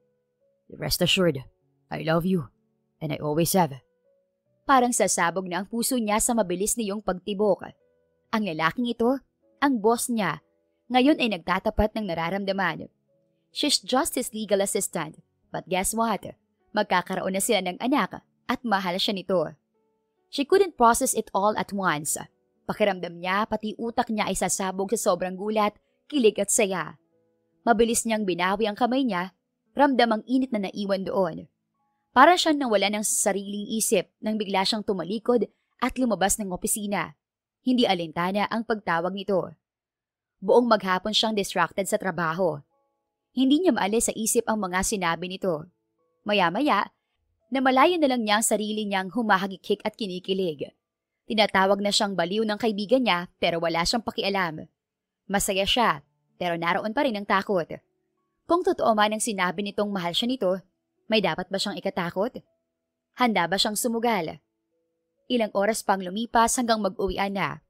Rest assured, I love you, and I always have. Parang sasabog na ang puso niya sa mabilis niyong pagtibok. Ang lalaking ito, ang boss niya, ngayon ay nagtatapat ng nararamdaman. She's just his legal assistant, but guess what? Magkakaroon na sila ng anak at mahal siya nito. She couldn't process it all at once. Pakiramdam niya pati utak niya ay sasabog sa sobrang gulat, kilig at saya. Mabilis niyang binawi ang kamay niya, ramdam ang init na naiwan doon. Para siyang nawala ng sariling isip nang bigla siyang tumalikod at lumabas ng opisina. Hindi alintana ang pagtawag nito. Buong maghapon siyang distracted sa trabaho. Hindi niya maalis sa isip ang mga sinabi nito. Maya-maya, namalayan na lang niya ang sarili niyang humahagikik at kinikilig. Tinatawag na siyang baliw ng kaibigan niya pero wala siyang pakialam. Masaya siya, pero naroon pa rin ang takot. Kung totoo man ang sinabi nitong mahal siya nito, may dapat ba siyang ikatakot? Handa ba siyang sumugal? Ilang oras pang lumipas hanggang mag-uwian na.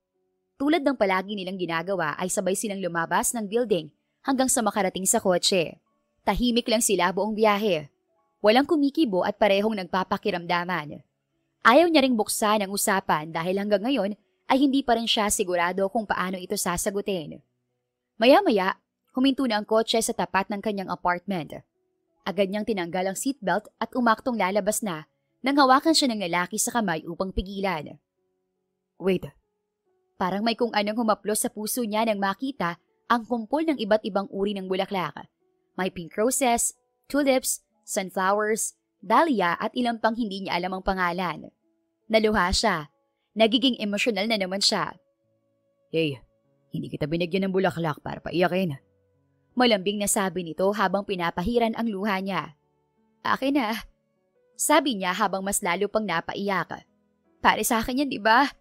Tulad ng palagi nilang ginagawa ay sabay silang lumabas ng building hanggang sa makarating sa kotse. Tahimik lang sila buong biyahe. Walang kumikibo at parehong nagpapakiramdaman. Ayaw niya ring buksan ang usapan dahil hanggang ngayon ay hindi pa rin siya sigurado kung paano ito sasagutin. Maya-maya, huminto na ang kotse sa tapat ng kanyang apartment. Agad niyang tinanggal ang seatbelt at umaktong lalabas na nang hawakan siya ng lalaki sa kamay upang pigilan. Wait. Parang may kung anong humaplos sa puso niya nang makita ang kumpol ng iba't ibang uri ng bulaklak. May pink roses, tulips, sunflowers, dahlia at ilang pang hindi niya alam ang pangalan. Naluha siya. Nagiging emosyonal na naman siya. Hey, hindi kita binigyan ng bulaklak para paiyakin. Malambing na sabi nito habang pinapahiran ang luha niya. Akin na. Sabi niya habang mas lalo pang napaiyak. Para sa akin yan, di ba?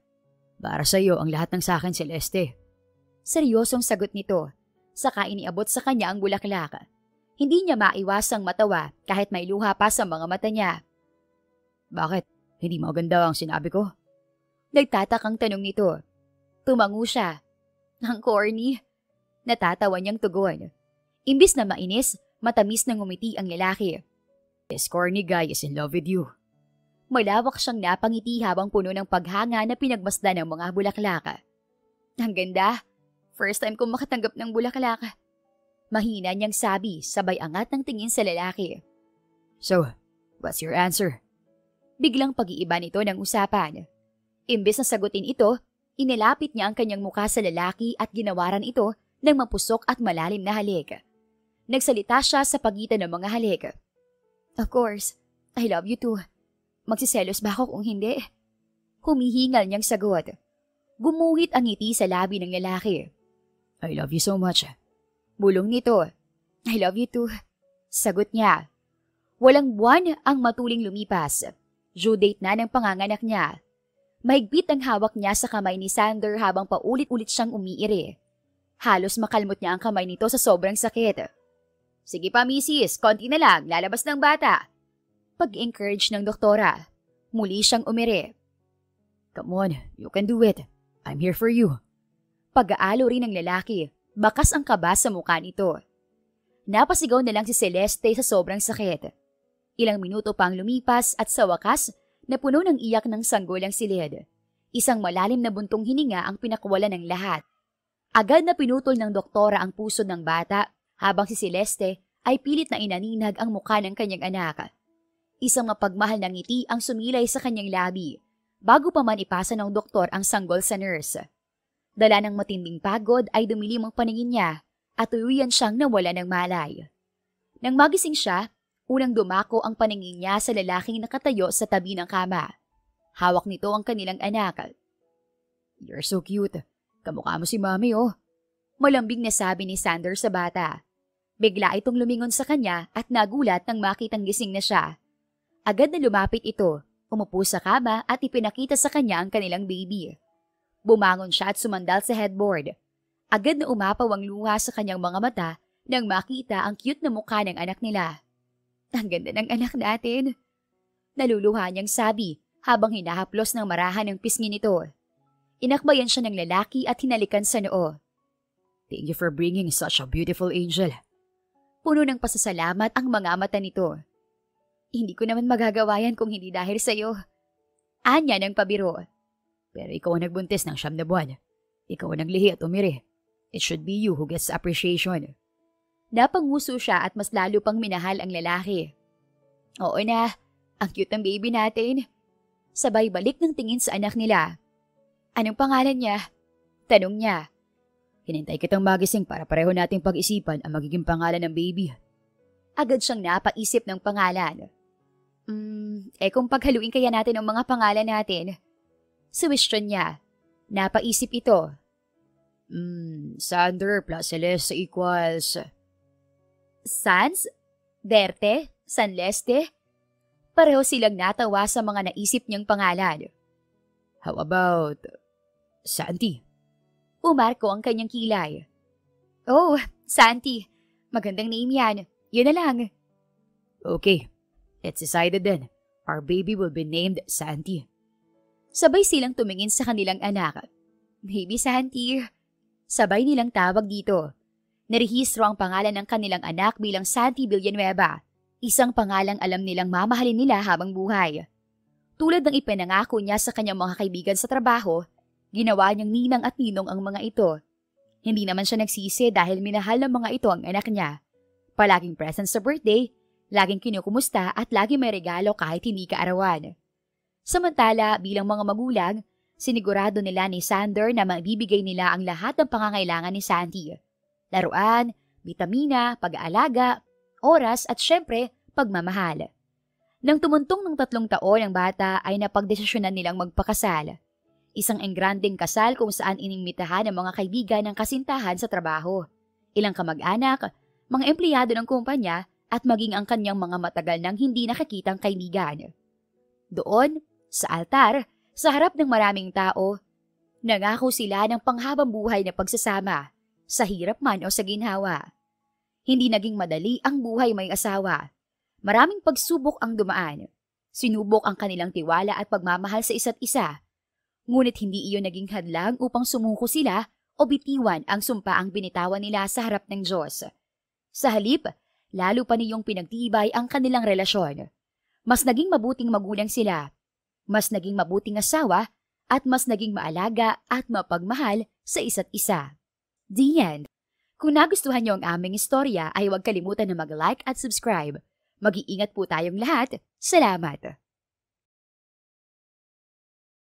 Para sa iyo ang lahat ng sakin, Celeste. Seryosong sagot nito. Saka iniabot sa kanya ang bulaklak. Hindi niya maiwasang matawa kahit may luha pa sa mga mata niya. Bakit? Hindi maganda ang sinabi ko? Nagtatakang tanong nito. Tumango siya. Ang corny. Natatawa niyang tugon. Imbis na mainis, matamis na ngumiti ang lalaki. This corny guy is in love with you. Malawak siyang napangiti habang puno ng paghanga na pinagmasdan ng mga bulaklak. Ang ganda. First time kong makatanggap ng bulaklak. Mahina niyang sabi, sabay angat ng tingin sa lalaki. So, what's your answer? Biglang pag-iiba nito ng usapan. Imbes na sagutin ito, inilapit niya ang kanyang mukha sa lalaki at ginawaran ito ng mapusok at malalim na halik. Nagsalita siya sa pagitan ng mga halik. Of course, I love you too. Magsiselos ba ako kung hindi? Humihingal niyang sagot. Gumuhit ang ngiti sa labi ng lalaki. I love you so much. Bulong nito. I love you too. Sagot niya. Walang buwan ang matuling lumipas. Due date na ng panganganak niya. Mahigpit ang hawak niya sa kamay ni Sander habang paulit-ulit siyang umiiri. Halos makalmot niya ang kamay nito sa sobrang sakit. Sige pa, misis. Konti na lang. Lalabas ng bata. Pag-encourage ng doktora. Muli siyang umiri. Come on. You can do it. I'm here for you. Pag-aalo rin ng lalaki. Bakas ang kaba sa mukha nito. Napasigaw na lang si Celeste sa sobrang sakit. Ilang minuto pang lumipas at sa wakas, napuno ng iyak ng sanggol ang silid. Isang malalim na buntong hininga ang pinakawalan ng lahat. Agad na pinutol ng doktora ang puso ng bata habang si Celeste ay pilit na inaninag ang mukha ng kanyang anak. Isang mapagmahal na ngiti ang sumilay sa kanyang labi bago pa man ipasa ng doktor ang sanggol sa nurse. Dala ng matinding pagod ay dumilim ang paningin niya at tuluyan siyang nawala ng malay. Nang magising siya, unang dumako ang paningin niya sa lalaking nakatayo sa tabi ng kama. Hawak nito ang kanilang anak. "You're so cute. Kamukha mo si Mami, oh." Malambing na sabi ni Sander sa bata. Bigla itong lumingon sa kanya at nagulat nang makitang gising na siya. Agad na lumapit ito, umupo sa kama at ipinakita sa kanya ang kanilang baby. Bumangon siya at sumandal sa headboard. Agad na umapaw ang luha sa kanyang mga mata nang makita ang cute na mukha ng anak nila. "Ang ganda ng anak natin." Naluluha niyang sabi habang hinahaplos ng marahan ng pisngi nito. Inakbayan siya ng lalaki at hinalikan sa noo. "Thank you for bringing such a beautiful angel." Puno ng pasasalamat ang mga mata nito. "Hindi ko naman magagawa yan kung hindi dahil sa'yo." Anya ng pabiro. "Pero ikaw ang nagbuntis ng 9 na buwan. Ikaw ang naglihi at umiri. It should be you who gets appreciation." Napanguso siya at mas lalo pang minahal ang lalaki. "Oo na, ang cute ng baby natin." Sabay balik ng tingin sa anak nila. "Anong pangalan niya?" tanong niya. "Hinintay kitang magising para pareho nating pag-isipan ang magiging pangalan ng baby." Agad siyang napaisip ng pangalan. Kung paghaluin kaya natin ang mga pangalan natin? Suwestiyon niya. Napaisip ito. Sander plus Celeste equals... Sans? Derte? Sanleste? Pareho silang natawa sa mga naisip niyang pangalan. "How about... Santi?" Umarko ang kanyang kilay. "Oh, Santi. Magandang name yan. Yun na lang." "Okay. It's decided then. Our baby will be named Santi." Sabay silang tumingin sa kanilang anak. "Baby Santi." Sabay nilang tawag dito. Narehistro ang pangalan ng kanilang anak bilang Santi Villanueva. Isang pangalang alam nilang mamahalin nila habang buhay. Tulad ng ipinangako niya sa kanyang mga kaibigan sa trabaho, ginawa niyang ninang at ninong ang mga ito. Hindi naman siya nagsisi dahil minahal ng mga ito ang anak niya. Palaging present sa birthday, laging kinukumusta at laging may regalo kahit hindi kaarawan. Samantala, bilang mga magulang, sinigurado nila ni Sander na maibibigay nila ang lahat ng pangangailangan ni Santi. Laruan, bitamina, pag-aalaga, oras at syempre, pagmamahal. Nang tumuntong ng 3 taon ang bata ay napagdesisyonan nilang magpakasal. Isang engrandeng kasal kung saan inimbitahan ng mga kaibigan ng kasintahan sa trabaho, ilang kamag-anak, mga empleyado ng kumpanya at maging ang kanyang mga matagal nang hindi nakikitang kaibigan. Doon, sa altar, sa harap ng maraming tao, nangako sila ng panghabang buhay na pagsasama, sa hirap man o sa ginhawa. Hindi naging madali ang buhay may asawa. Maraming pagsubok ang dumaan. Sinubok ang kanilang tiwala at pagmamahal sa isa't isa. Ngunit hindi iyon naging hadlang upang sumuko sila o bitiwan ang sumpaang binitawan nila sa harap ng Diyos. Sa halip, lalo pa niyong pinagtibay ang kanilang relasyon. Mas naging mabuting magulang sila. Mas naging mabuting asawa at mas naging maalaga at mapagmahal sa isa't isa. The end. Kung nagustuhan niyo ang aming istorya ay huwag kalimutan na mag-like at subscribe. Mag-iingat po tayong lahat. Salamat!